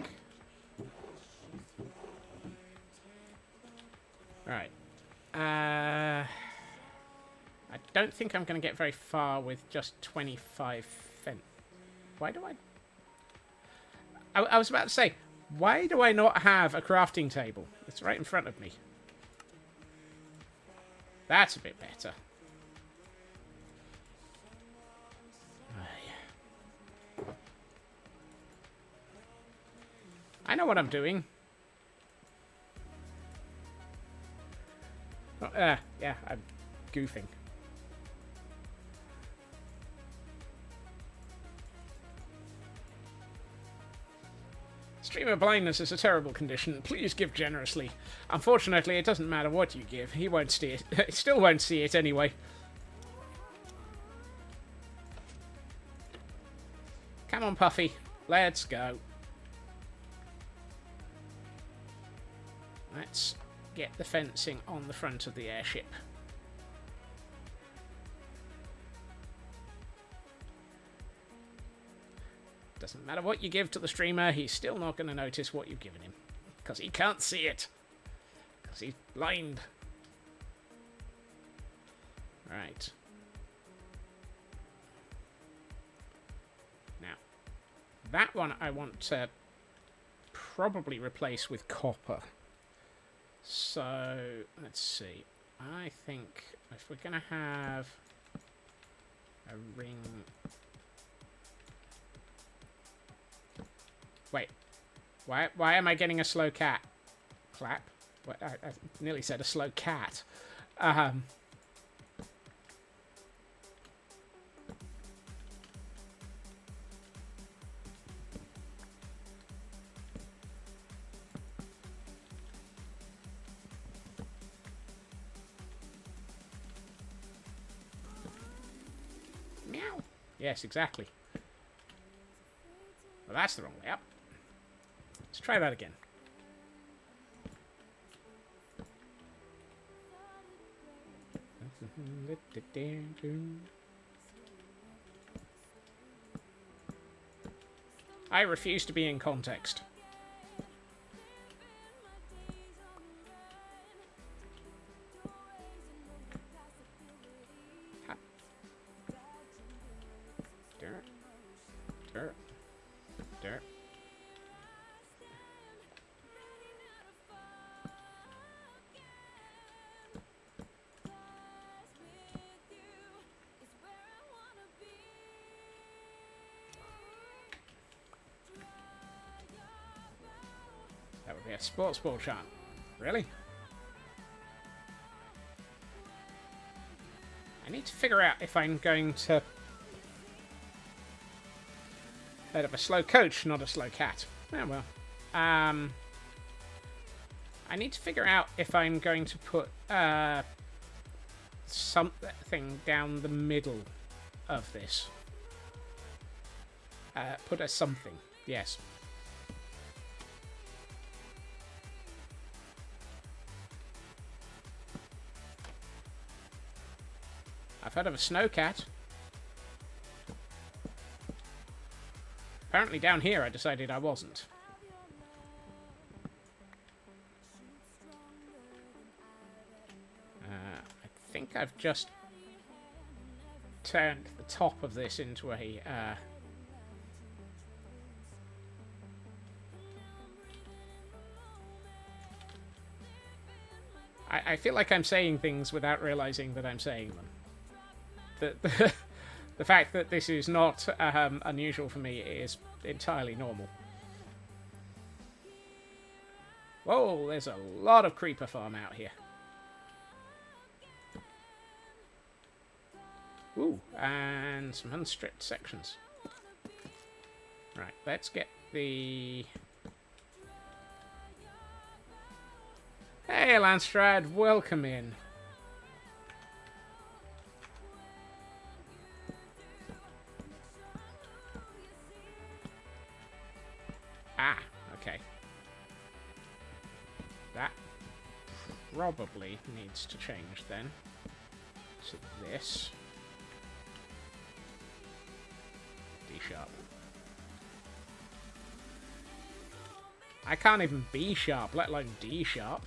Right. I don't think I'm going to get very far with just 25 fence. Why do I was about to say, why do I not have a crafting table? It's right in front of me. That's a bit better. I know what I'm doing. Oh, yeah, I'm goofing. Streamer blindness is a terrible condition. Please give generously. Unfortunately, it doesn't matter what you give. He won't see it. He still won't see it anyway. Come on, Puffy. Let's go. Let's get the fencing on the front of the airship. Doesn't matter what you give to the streamer, he's still not going to notice what you've given him. Because he can't see it. Because he's blind. Right. Now, that one I want to probably replace with copper. So, let's see. I think if we're going to have a ring... Wait, why am I getting a slow cat? Clap? What, I nearly said a slow cat. Yes, exactly. Well, that's the wrong way up. Let's try that again. I refuse to be in context. Dirt. Dirt. Dirt. That would be a sports ball chant. Really? I need to figure out if I'm going to... Heard of a slow coach, not a slow cat. Oh well. I need to figure out if I'm going to put something down the middle of this. Put a something. Yes. I've heard of a snowcat. Apparently down here I decided I wasn't. I think I've just turned the top of this into a... I feel like I'm saying things without realizing that I'm saying them. The fact that this is not unusual for me is entirely normal. Whoa, there's a lot of creeper farm out here. Ooh, and some unstripped sections. Right, let's get the... Hey, Landstrad, welcome in. Ah, okay. That probably needs to change then. So this. D sharp. I can't even B sharp, let alone D sharp.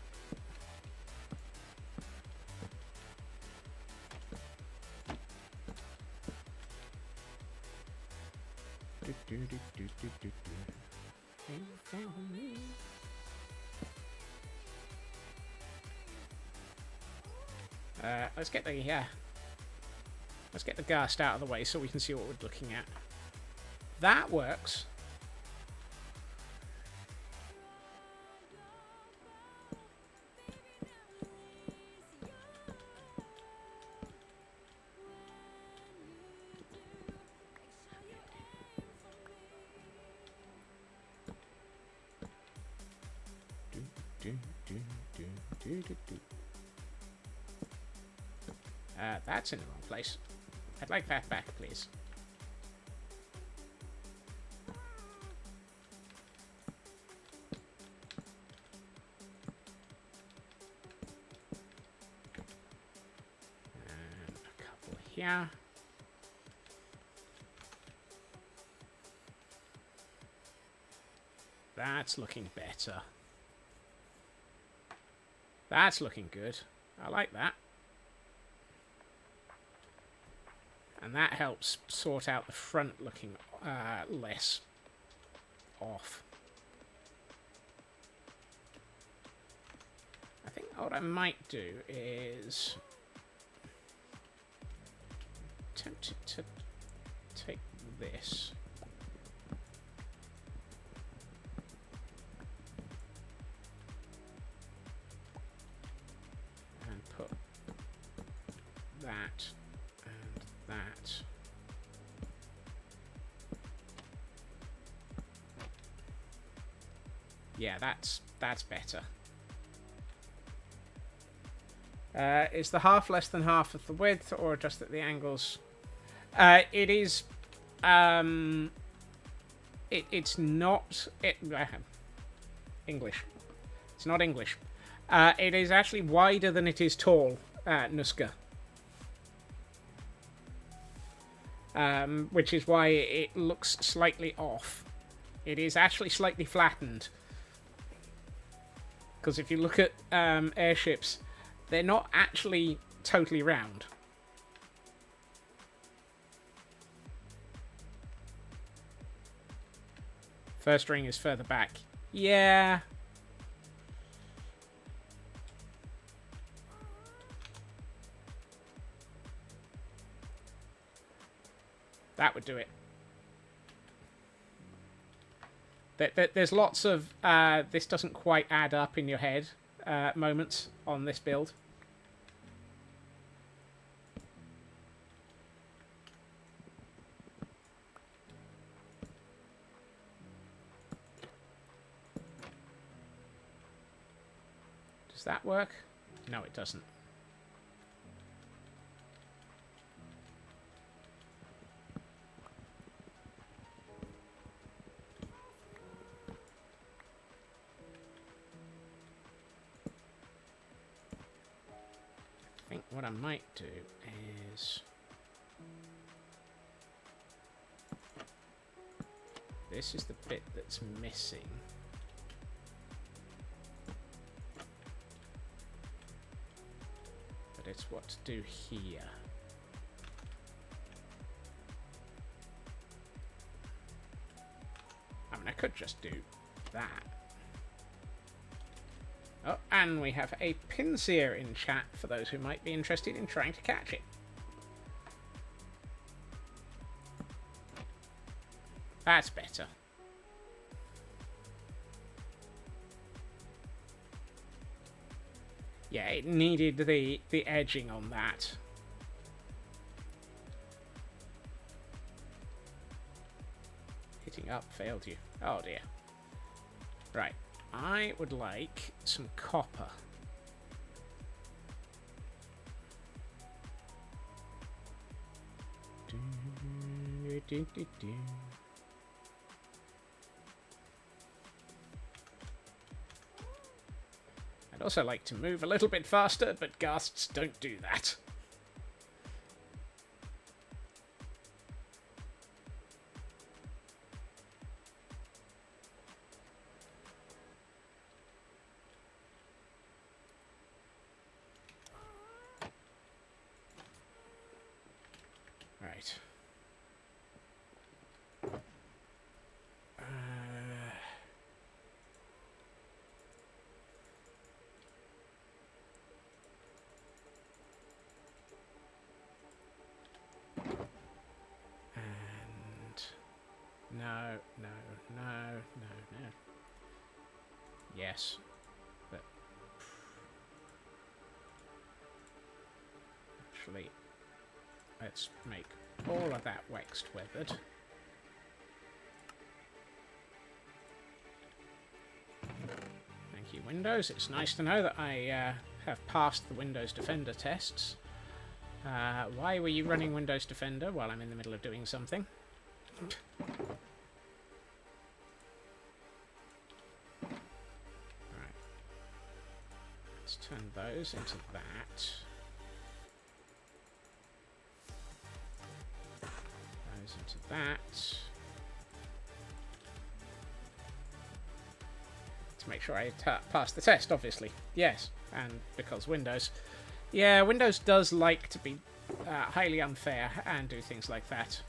Let's get the ghast out of the way so we can see what we're looking at. That works. That's in the wrong place. I'd like that back, please. And a couple here. That's looking better. That's looking good. I like that. And that helps sort out the front looking less off. I think what I might do is tempted to take this. And put that. That. Yeah, that's better. Is the half less than half of the width, or just at the angles? It is it's not English. It's not English. It is actually wider than it is tall, Nuska. Which is why it looks slightly off. It is actually slightly flattened. Because if you look at airships, they're not actually totally round. First ring is further back. Yeah. That would do it. There's lots of this doesn't quite add up in your head moments on this build. Does that work? No, it doesn't. I think what I might do is this is the bit that's missing. But it's what to do here. I mean, I could just do that. Oh, and we have a pinseer in chat for those who might be interested in trying to catch it. That's better. Yeah, it needed the edging on that. Hitting up failed you. Oh dear. Right. I would like some copper. I'd also like to move a little bit faster, but ghasts don't do that. Right. No. Yes. But actually, let's make all of that waxed weathered. Thank you, Windows. It's nice to know that I have passed the Windows Defender tests. Why were you running Windows Defender while I'm in the middle of doing something? Right. Let's turn those into that. Those into that. To make sure I pass the test, obviously. Yes, and because Windows... Yeah, Windows does like to be highly unfair and do things like that.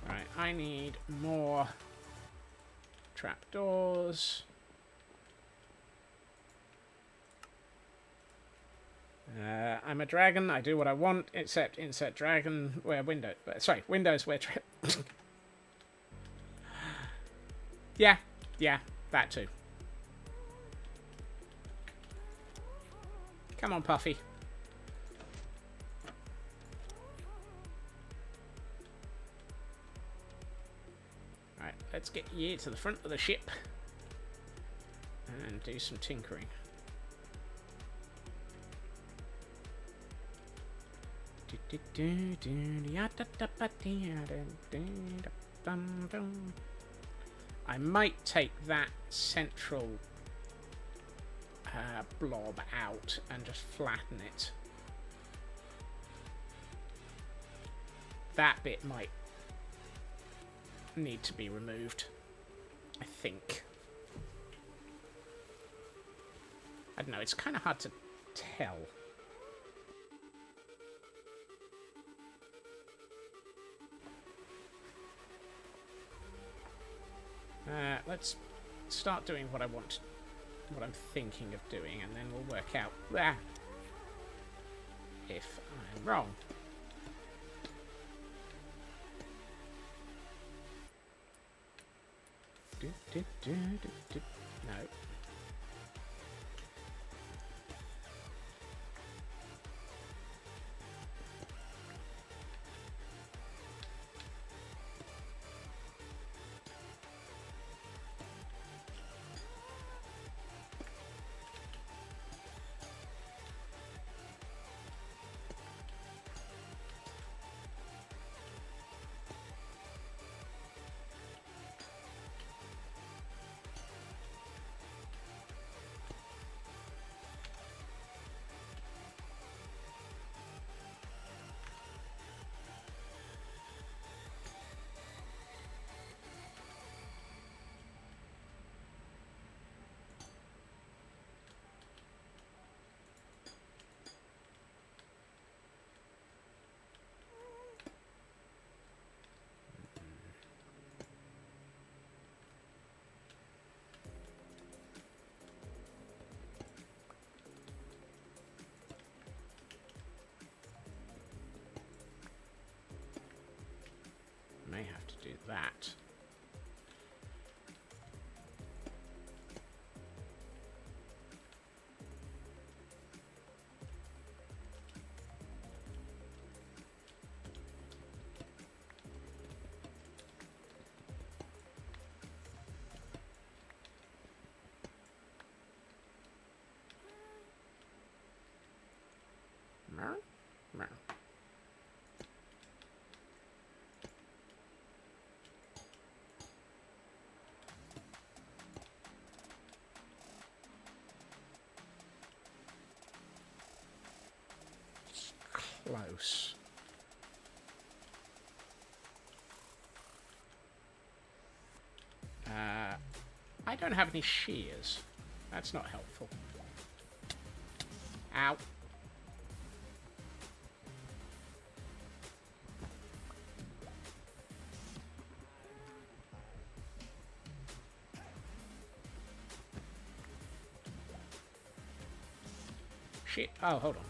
Right, I need more trapdoors. I'm a dragon. I do what I want, except insert dragon where Windows. Sorry, Windows where. Yeah, that too. Come on, Puffy. Right, let's get you to the front of the ship. and do some tinkering. I might take that central blob out and just flatten it. That bit might need to be removed, I think. I don't know, it's kind of hard to tell. Let's start doing what I want, what I'm thinking of doing, and then we'll work out if I'm wrong. No. May have to do that. Meow, meow. Close. I don't have any shears. That's not helpful. Ow. Shit. Oh, hold on.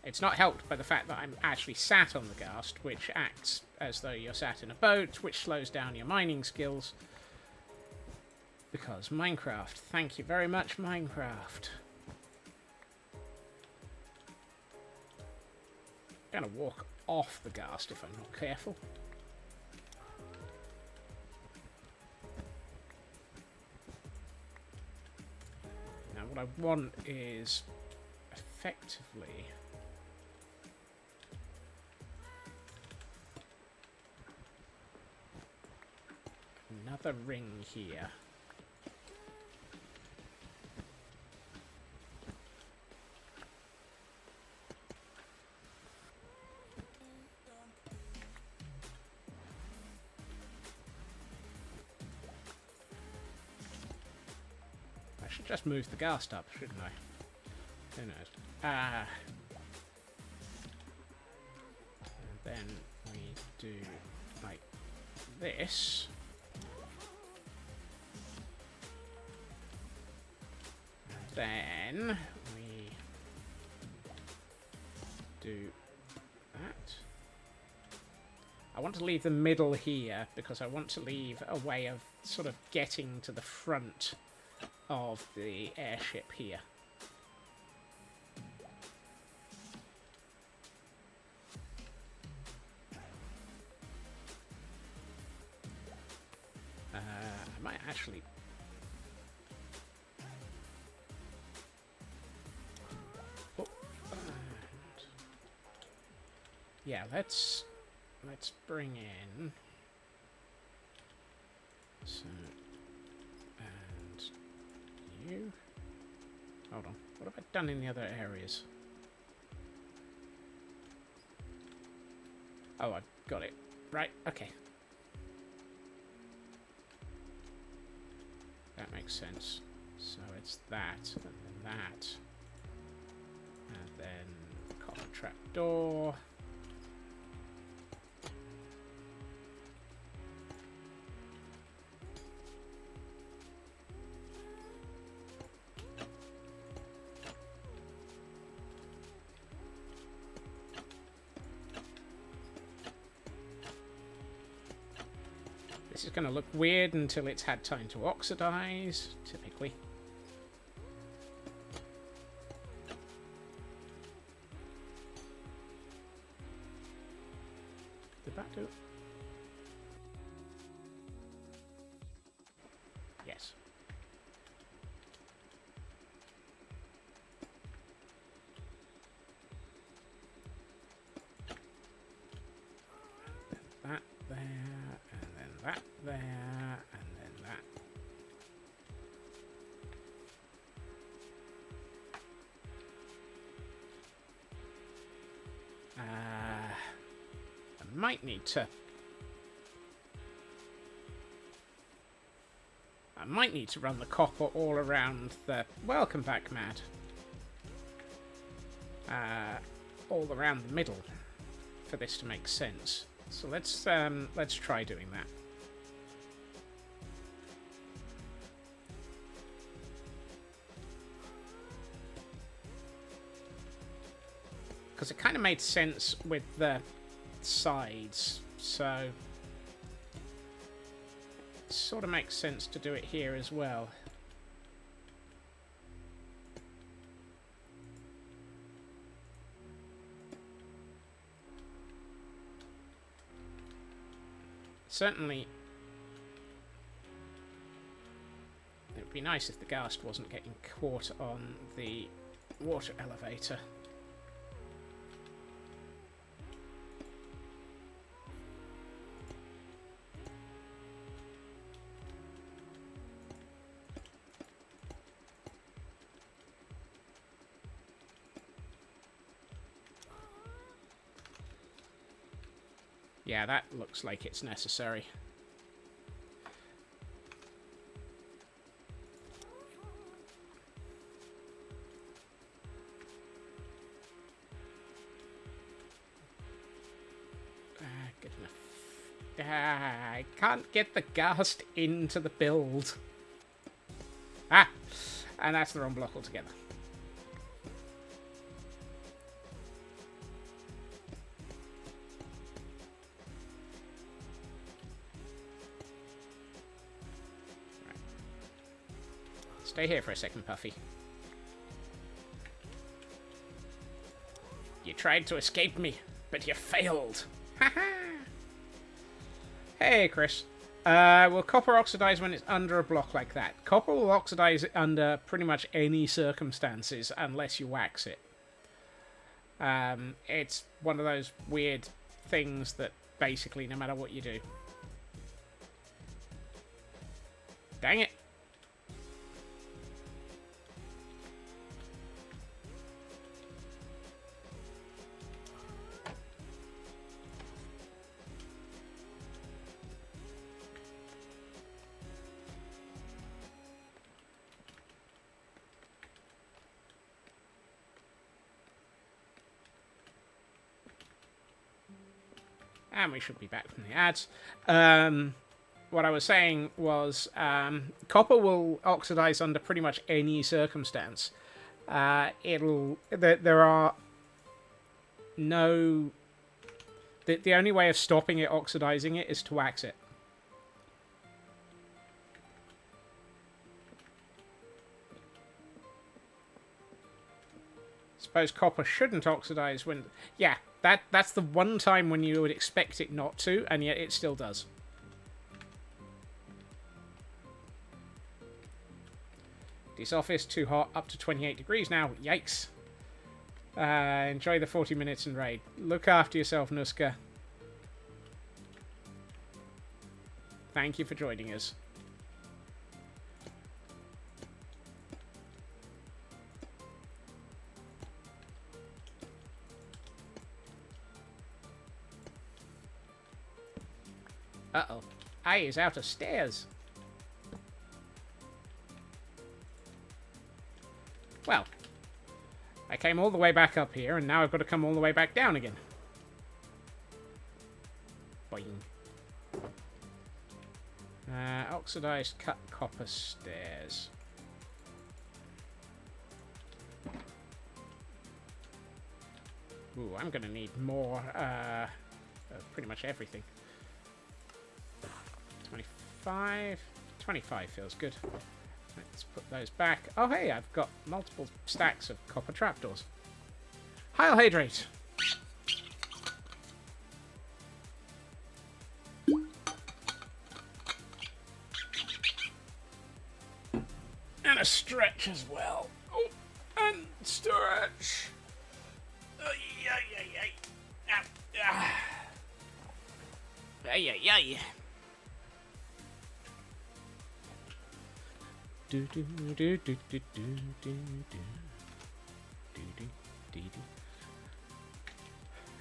It's not helped by the fact that I'm actually sat on the ghast, which acts as though you're sat in a boat, which slows down your mining skills. Because Minecraft. Thank you very much, Minecraft. I'm gonna walk off the ghast if I'm not careful. Now what I want is effectively another ring here. I should just move the ghast up, shouldn't I? Who knows? And then we do like this. Then we do that. I want to leave the middle here because I want to leave a way of sort of getting to the front of the airship here. I might actually... Oh, and... Yeah, let's bring in... So... And... You... Hold on. What have I done in the other areas? Oh, I got it. Right, okay. That makes sense. So it's that, and then that. And then copper trapdoor. This is going to look weird until it's had time to oxidize, typically. Did that do it? Yes. That there, and then that there, and then that. I might need to... I might need to run the copper all around the... Welcome back, Mad. All around the middle for this to make sense. So let's try doing that. Because it kind of made sense with the sides, so it sort of makes sense to do it here as well. Certainly, it would be nice if the ghast wasn't getting caught on the water elevator. Yeah, that looks like it's necessary. Good enough. I can't get the ghast into the build. Ah! And that's the wrong block altogether. Stay here for a second, Puffy. You tried to escape me, but you failed. Haha! Hey, Chris. Will copper oxidize when it's under a block like that? Copper will oxidize under pretty much any circumstances unless you wax it. It's one of those weird things that basically no matter what you do. Dang it. And we should be back from the ads. What I was saying was copper will oxidize under pretty much any circumstance. There are no... The only way of stopping it oxidizing it is to wax it. Suppose copper shouldn't oxidize when... Yeah, that's the one time when you would expect it not to, and yet it still does. This office, too hot, up to 28 degrees now. Yikes. Enjoy the 40 minutes and raid. Look after yourself, Nuska. Thank you for joining us. Uh-oh. I is out of stairs. Well, I came all the way back up here, and now I've got to come all the way back down again. Boing. Oxidized cut copper stairs. Ooh, I'm going to need more, pretty much everything. 25. 25 feels good. Let's put those back. Oh, hey, I've got multiple stacks of copper trapdoors. Heil Hydrate! And a stretch as well. Oh, and stretch.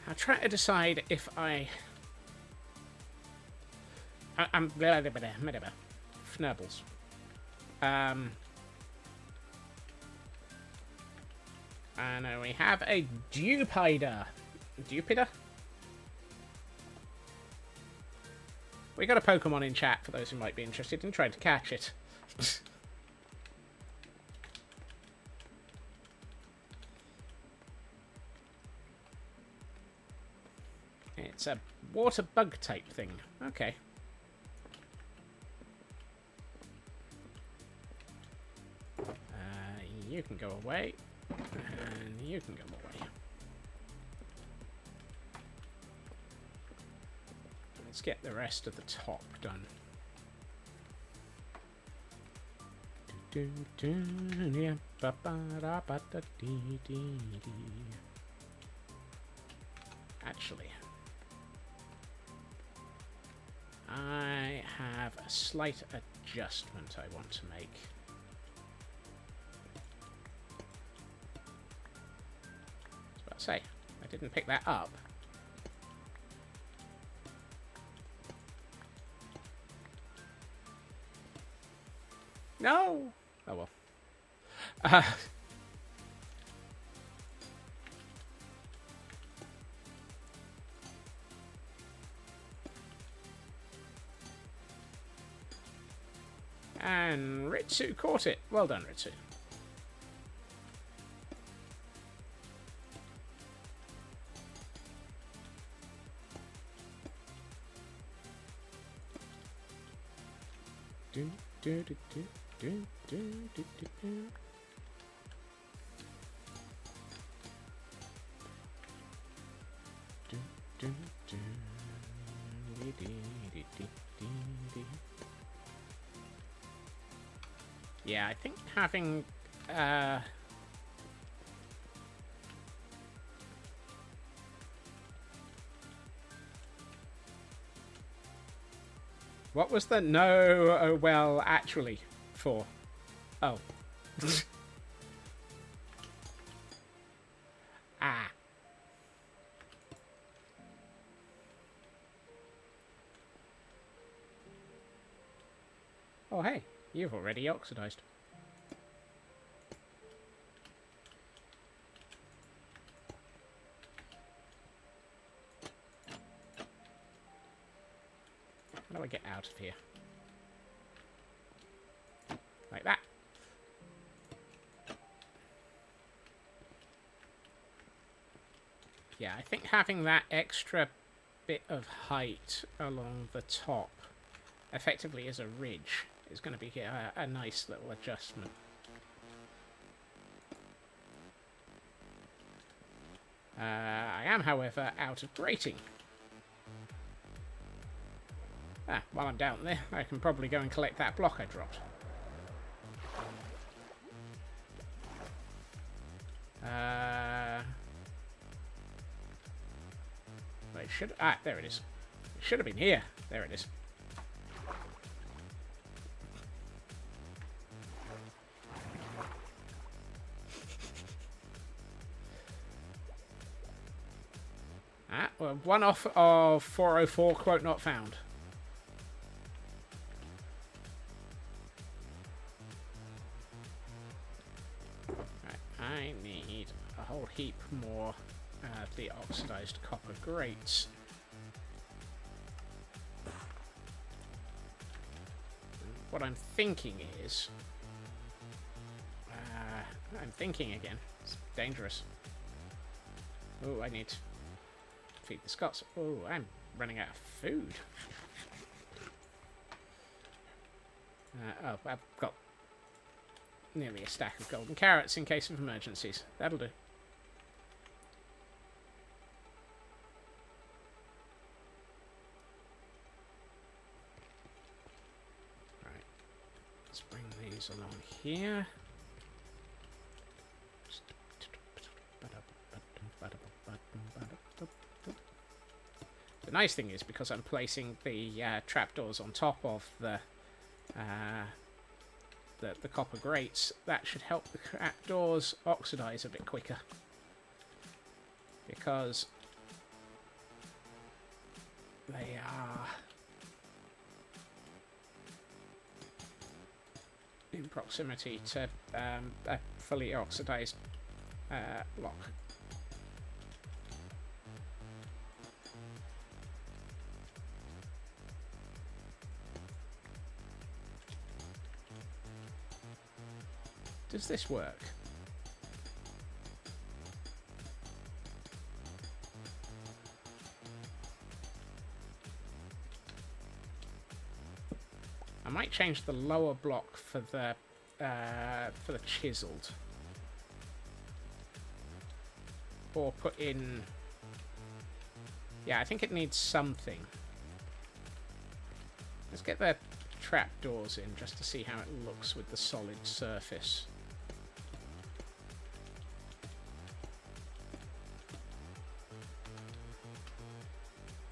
I'm trying to decide if I'm Fnubbles. And we have a Dupider. Dupider? We got a Pokemon in chat for those who might be interested in trying to catch it. It's a water bug type thing. Okay. You can go away. And you can go away. Let's get the rest of the top done. Actually, I have a slight adjustment I want to make. I was about to say, I didn't pick that up. No! Oh well. And Ritsu caught it. Well done, Ritsu. Do, do, do, do, do, do, do, do. Do, do, do. Dee, dee, dee, dee, dee, dee. Yeah, I think having what was the no, oh well, actually for? Oh. Ah. Oh, hey, you've already oxidized. How do I get out of here? Like that. Yeah, I think having that extra bit of height along the top, effectively as a ridge, is going to be a nice little adjustment. I am, however, out of grating. While I'm down there, I can probably go and collect that block I dropped. Wait, there it is. It should have been here. There it is. Well, one off of 404, quote not found. Right, I need a whole heap more of the oxidized copper grates. What I'm thinking is... I'm thinking again. It's dangerous. Oh, I need to feed the Scots. Oh, I'm running out of food. Oh, I've got nearly a stack of golden carrots in case of emergencies. That'll do. Right. Let's bring these along here. The nice thing is, because I'm placing the trapdoors on top of the copper grates, that should help the trapdoors oxidize a bit quicker. Because they are in proximity to a fully oxidized block. Does this work? I might change the lower block for the chiseled, or put in. Yeah, I think it needs something. Let's get the trapdoors in just to see how it looks with the solid surface.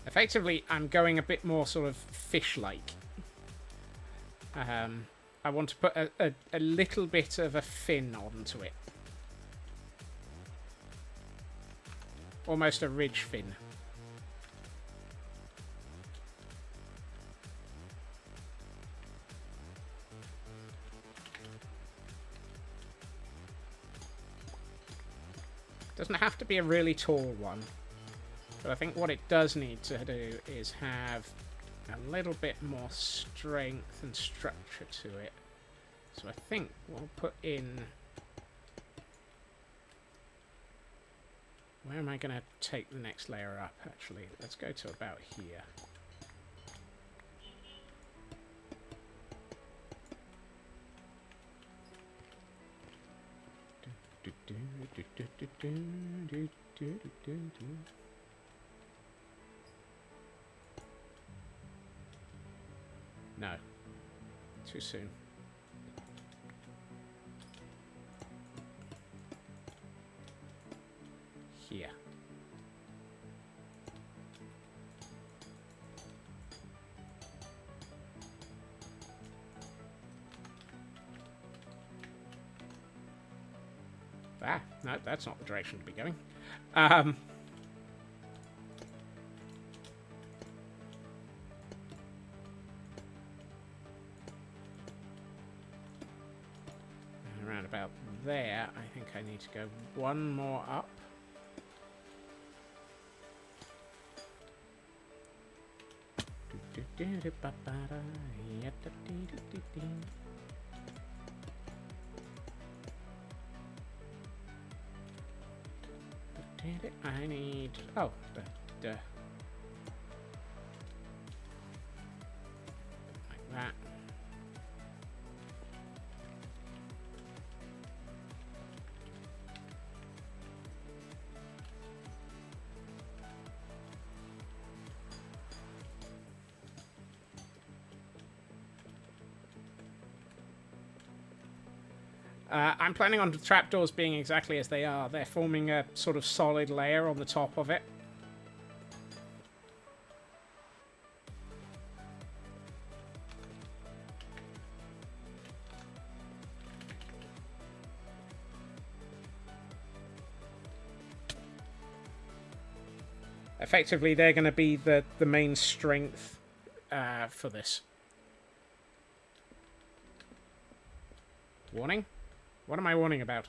Effectively, I'm going a bit more sort of fish-like. I want to put a little bit of a fin onto it. Almost a ridge fin. Doesn't have to be a really tall one. But I think what it does need to do is have a little bit more strength and structure to it. So I think we'll put in... Where am I going to take the next layer up, actually? Let's go to about here. No. Too soon. Here. Ah, no, that's not the direction to be going. Around about there, I think I need to go one more up. I need... Oh, like that. I'm planning on the trapdoors being exactly as they are. They're forming a sort of solid layer on the top of it. Effectively, they're going to be the main strength for this. Warning? What am I warning about?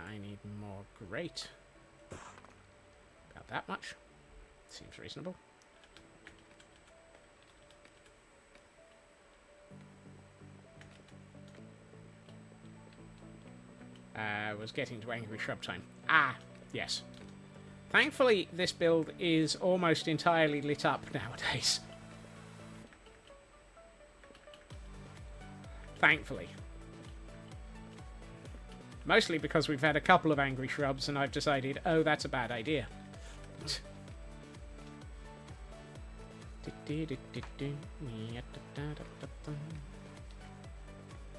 I need more grate. About that much. Seems reasonable. Was getting to angry shrub time. Ah, yes. Thankfully, this build is almost entirely lit up nowadays. Thankfully. Mostly because we've had a couple of angry shrubs and I've decided, oh, that's a bad idea.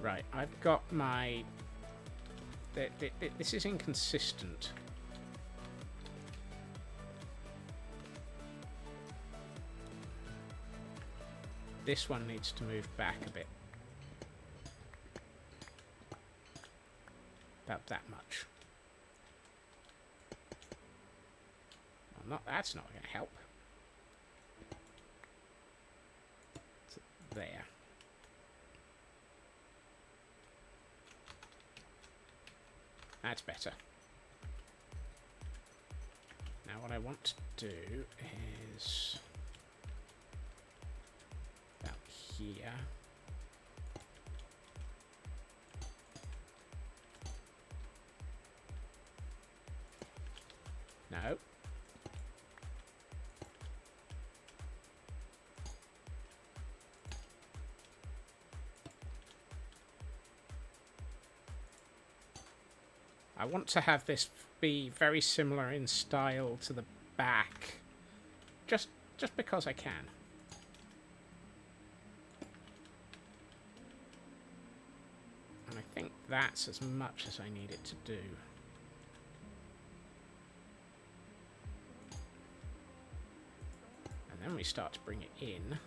Right, I've got my... This is inconsistent. This one needs to move back a bit. About that much. Well, that's not going to help. There. That's better. Now what I want to do is about here. No. I want to have this be very similar in style to the back, just because I can. And I think that's as much as I need it to do. And then we start to bring it in.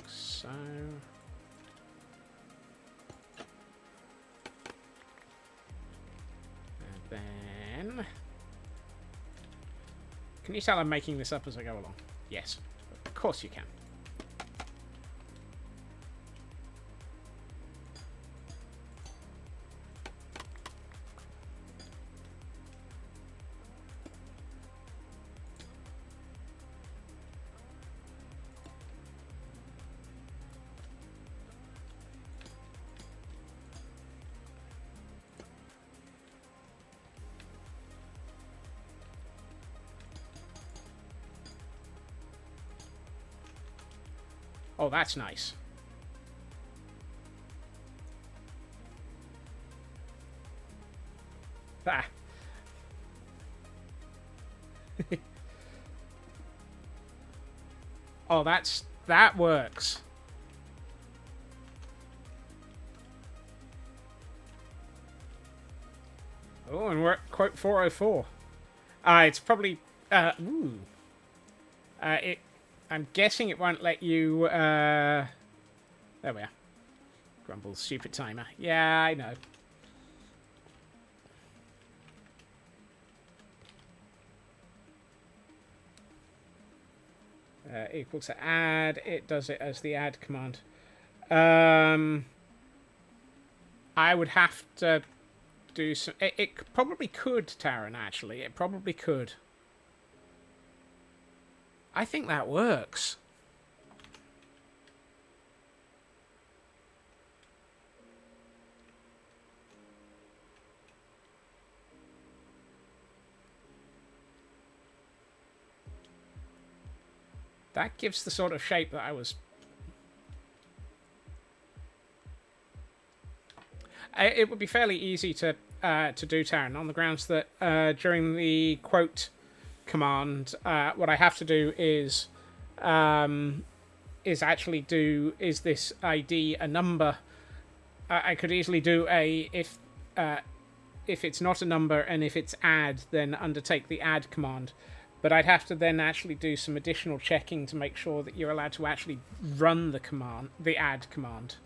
So and then can you tell I'm making this up as I go along? Yes, of course you can. Oh, that's nice. Ah. Oh, that works. Oh, and we're at quote 404. It's probably ooh. I'm guessing it won't let you, there we are. Grumble's stupid timer. Yeah, I know. Equal to add. It does it as the add command. I would have to do some... It probably could, Taran, actually. It probably could. I think that works. That gives the sort of shape that I was... It would be fairly easy to do, Taran, on the grounds that during the quote command, what I have to do is actually do, is this ID a number? I could easily do a, if it's not a number and if it's add, then undertake the add command. But I'd have to then actually do some additional checking to make sure that you're allowed to actually run the command, the add command.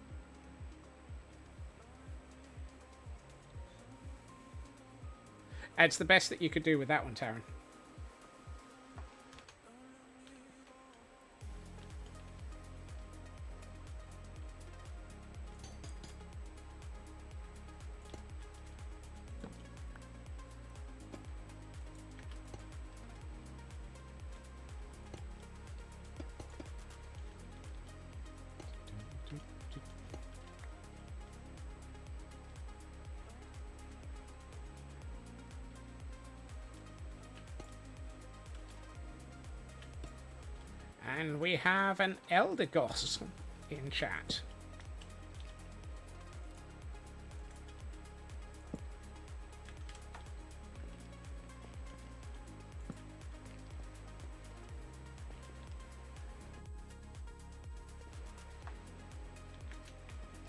It's the best that you could do with that one, Taran. And we have an Eldergoss in chat.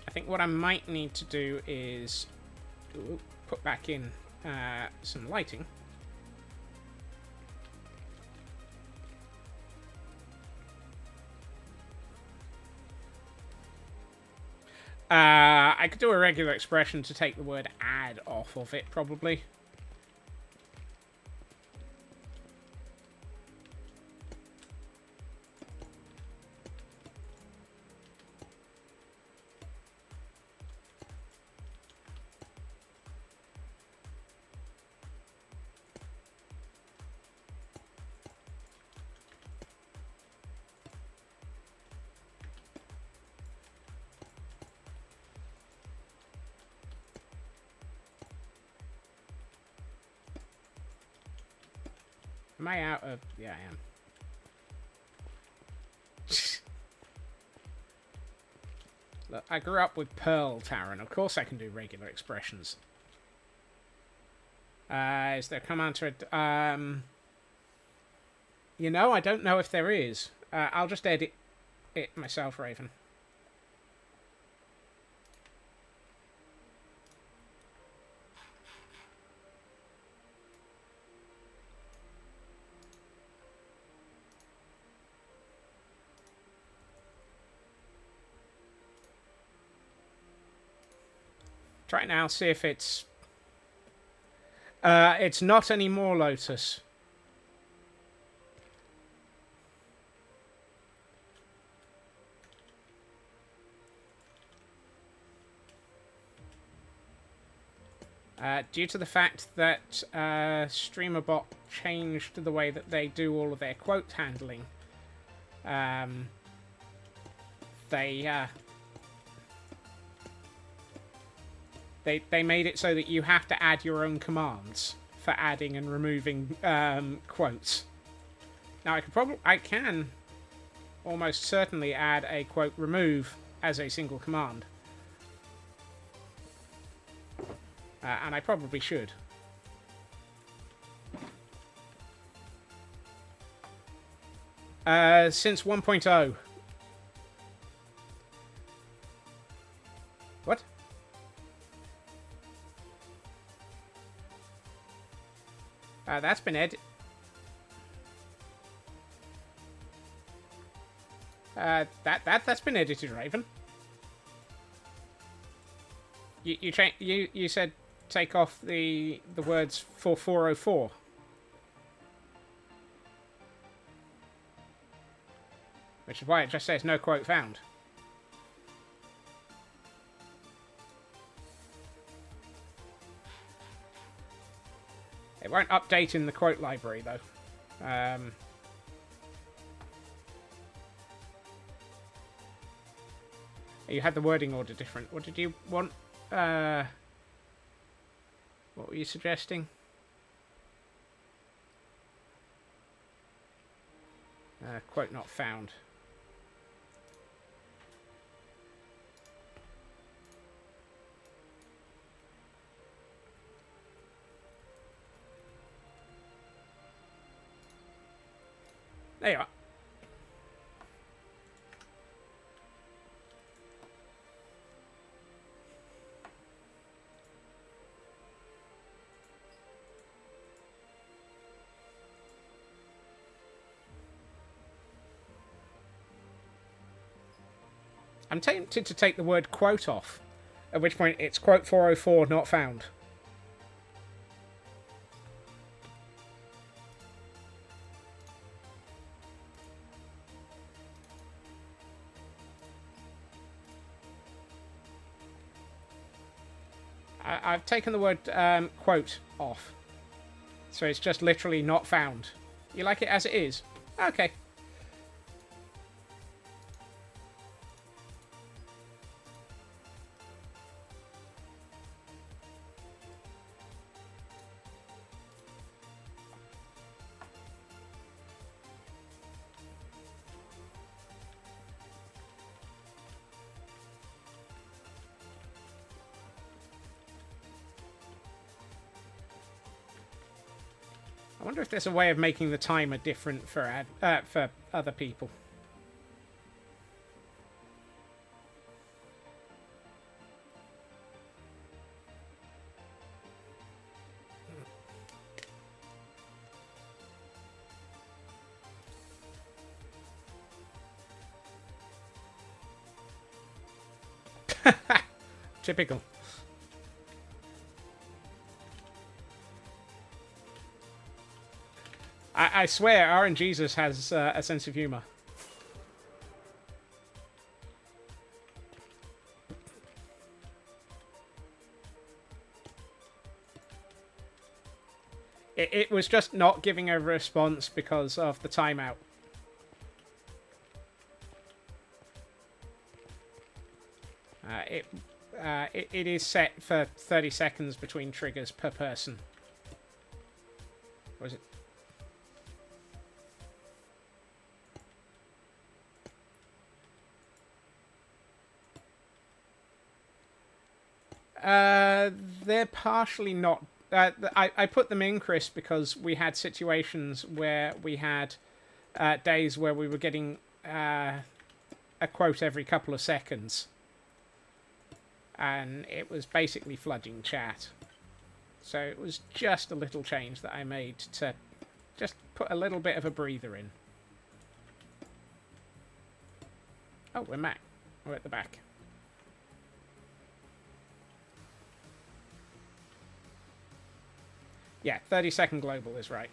I think what I might need to do is put back in some lighting. I could do a regular expression to take the word add off of it, probably. Am I out of... Yeah, I am. Look, I grew up with Pearl, Taran. Of course I can do regular expressions. Is there a command to... you know, I don't know if there is. I'll just edit it myself, Raven. Try it now, see if it's... it's not anymore, Lotus. Due to the fact that StreamerBot changed the way that they do all of their quote handling, They made it so that you have to add your own commands for adding and removing quotes. Now I can almost certainly add a quote remove as a single command, and I probably should. Since 1.0. What? That's been that's been edited, Raven. You said take off the words for 404. Which is why it just says no quote found. won't update in the quote library, though. You had the wording order different. What did you want? What were you suggesting? Quote not found. There you are. I'm tempted to take the word quote off, at which point it's quote 404 not found. I've taken the word quote off. So it's just literally not found. You like it as it is? Okay. I wonder if there's a way of making the timer different for other people. Typical. I swear, RNGesus has a sense of humor. It was just not giving a response because of the timeout. It is set for 30 seconds between triggers per person. Or is it? They're partially not. I put them in, Chris, because we had situations where we had days where we were getting a quote every couple of seconds. And it was basically flooding chat. So it was just a little change that I made to just put a little bit of a breather in. Oh, we're back. We're at the back. Yeah, 30-second global is right.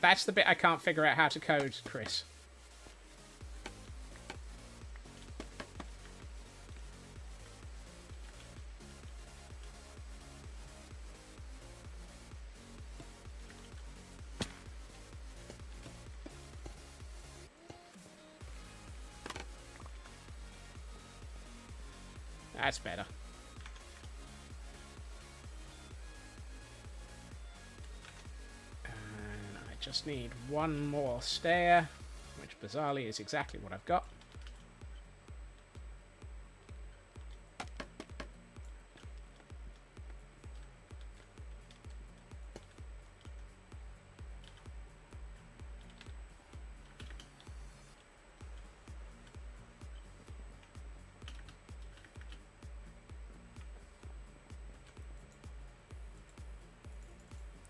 That's the bit I can't figure out how to code, Chris. That's better. And I just need one more stair, which bizarrely is exactly what I've got.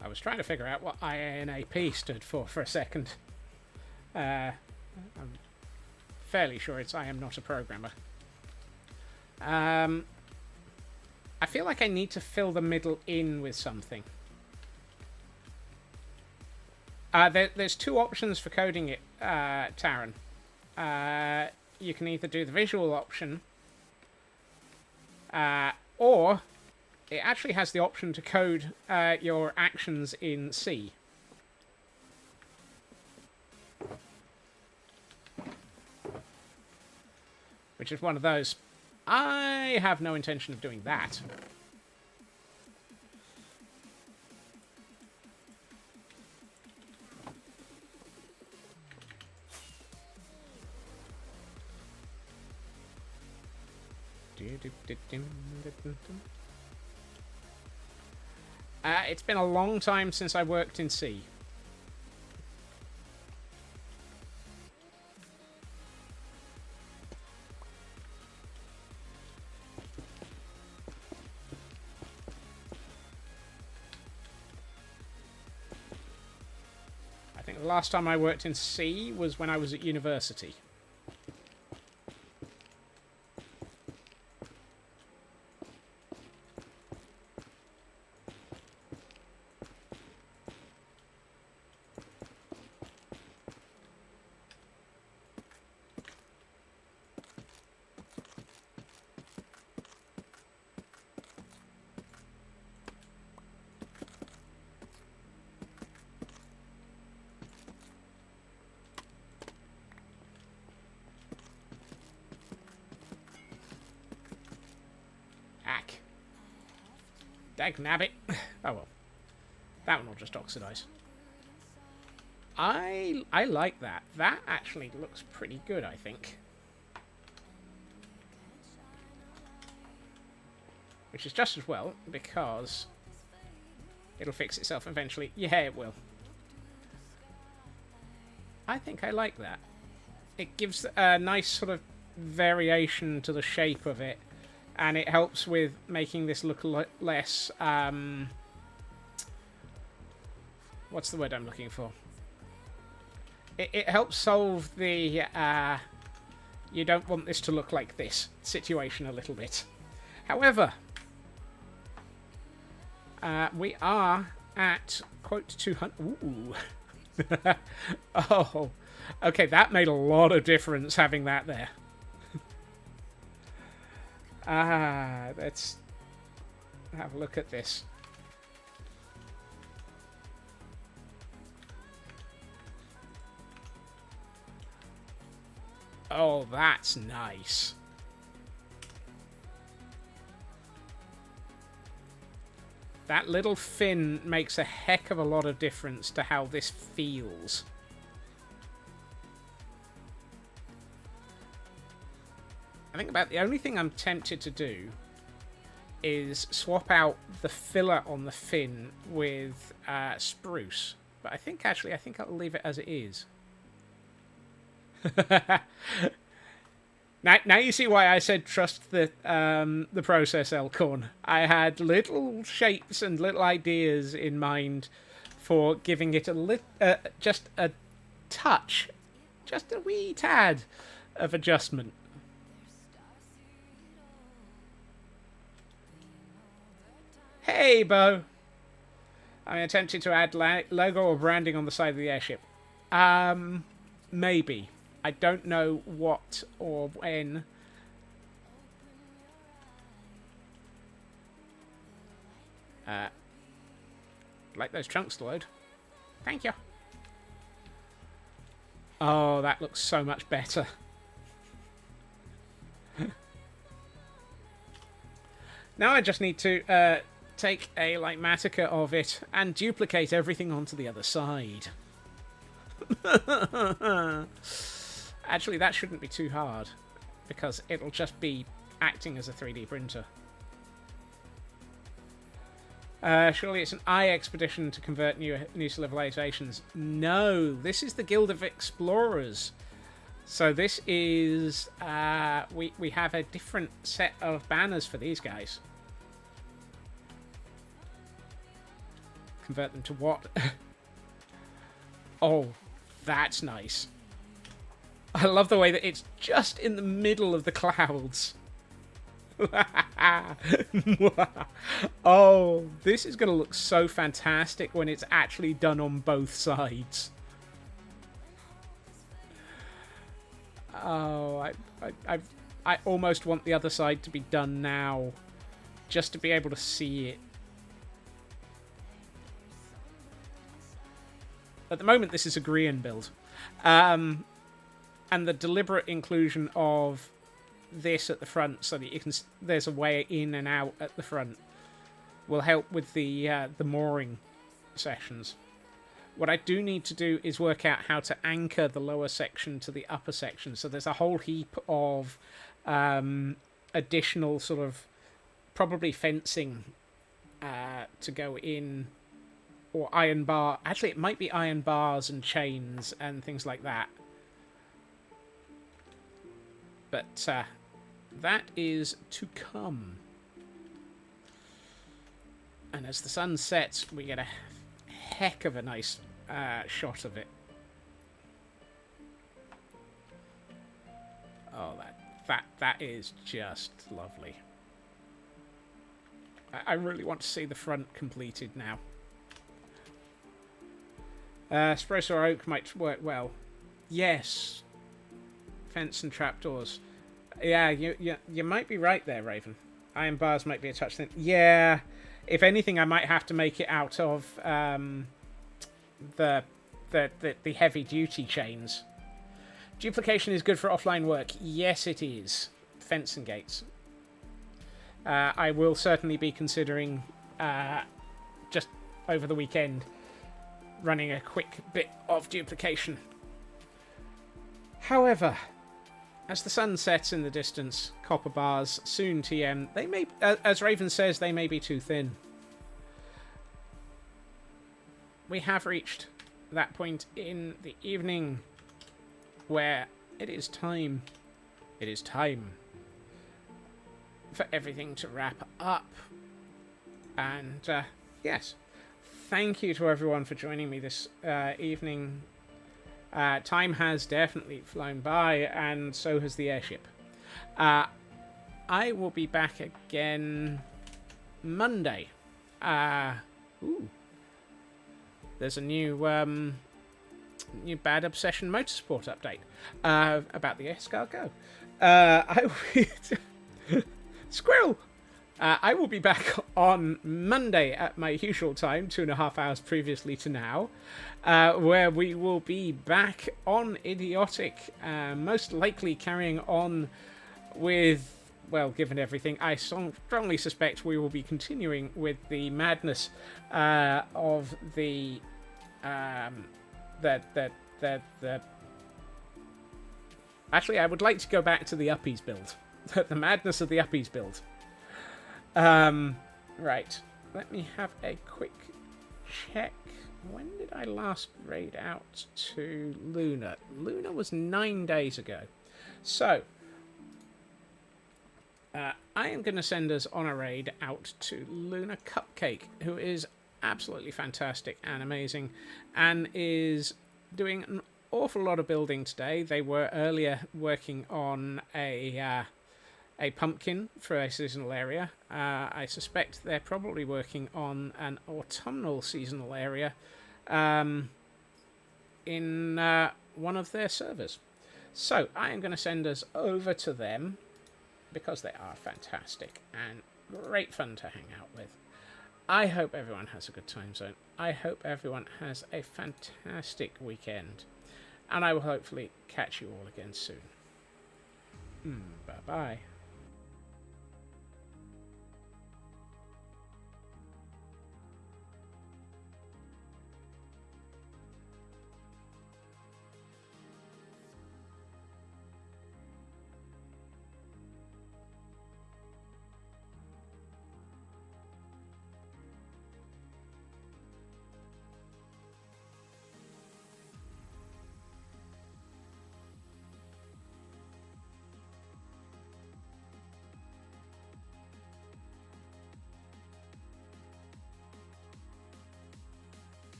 I was trying to figure out what INAP stood for a second. I'm fairly sure it's I am not a programmer. I feel like I need to fill the middle in with something. There's two options for coding it, Taran. You can either do the visual option, or it actually has the option to code your actions in C. Which is one of those. I have no intention of doing that. It's been a long time since I worked in C. I think the last time I worked in C was when I was at university. Dagnabbit. Oh well. That one will just oxidize. I like that. That actually looks pretty good, I think. Which is just as well, because it'll fix itself eventually. Yeah, it will. I think I like that. It gives a nice sort of variation to the shape of it. And it helps with making this look less... what's the word I'm looking for? It helps solve the... you don't want this to look like this situation a little bit. However, we are at, quote, 200... Ooh. Oh. Okay, that made a lot of difference having that there. Let's have a look at this. Oh, that's nice. That little fin makes a heck of a lot of difference to how this feels. I think about the only thing I'm tempted to do is swap out the filler on the fin with spruce. But I think I'll leave it as it is. Now you see why I said trust the process, Elkhorn. I had little shapes and little ideas in mind for giving it just a touch, just a wee tad of adjustment. Hey, Bo. I'm attempting to add logo or branding on the side of the airship. Maybe. I don't know what or when. Like those chunks to load. Thank you. Oh, that looks so much better. Now I just need to take a Matica of it and duplicate everything onto the other side. Actually, that shouldn't be too hard, because it'll just be acting as a 3D printer. Surely it's an eye expedition to convert new civilizations. No, this is the Guild of Explorers. So this is... we have a different set of banners for these guys. Convert them to what? Oh, that's nice. I love the way that it's just in the middle of the clouds. Oh, this is going to look so fantastic when it's actually done on both sides. Oh, I almost want the other side to be done now, just to be able to see it. At the moment, this is a Grian build. And the deliberate inclusion of this at the front so that you can there's a way in and out at the front will help with the mooring sections. What I do need to do is work out how to anchor the lower section to the upper section. So there's a whole heap of additional sort of probably fencing to go in, or iron bar. Actually, it might be iron bars and chains and things like that. But that is to come. And as the sun sets, we get a heck of a nice shot of it. Oh, that is just lovely. I really want to see the front completed now. Spruce or oak might work well. Yes. Fence and trapdoors. Yeah, you might be right there, Raven. Iron bars might be a touch thin. Yeah. If anything, I might have to make it out of the heavy duty chains. Duplication is good for offline work. Yes, it is. Fence and gates. I will certainly be considering just over the weekend running a quick bit of duplication. However, as the sun sets in the distance, copper bars, soon TM, they may, as Raven says, they may be too thin. We have reached that point in the evening where it is time for everything to wrap up. And yes, thank you to everyone for joining me this evening. Time has definitely flown by, and so has the airship. I will be back again Monday. There's a new Bad Obsession Motorsport update about the escargot. Squirrel! I will be back on Monday at my usual time, 2.5 hours previously to now, where we will be back on Idiotic, most likely carrying on with, well, given everything, I strongly suspect we will be continuing with the madness of the Actually, I would like to go back to the Uppies build. The madness of the Uppies build. Right. Let me have a quick check. When did I last raid out to Luna? Luna was 9 days ago. So, I am going to send us on a raid out to Luna Cupcake, who is absolutely fantastic and amazing, and is doing an awful lot of building today. They were earlier working on a pumpkin for a seasonal area. I suspect they're probably working on an autumnal seasonal area in one of their servers. So I am going to send us over to them because they are fantastic and great fun to hang out with. I hope everyone has a good time zone. I hope everyone has a fantastic weekend. And I will hopefully catch you all again soon. Bye-bye.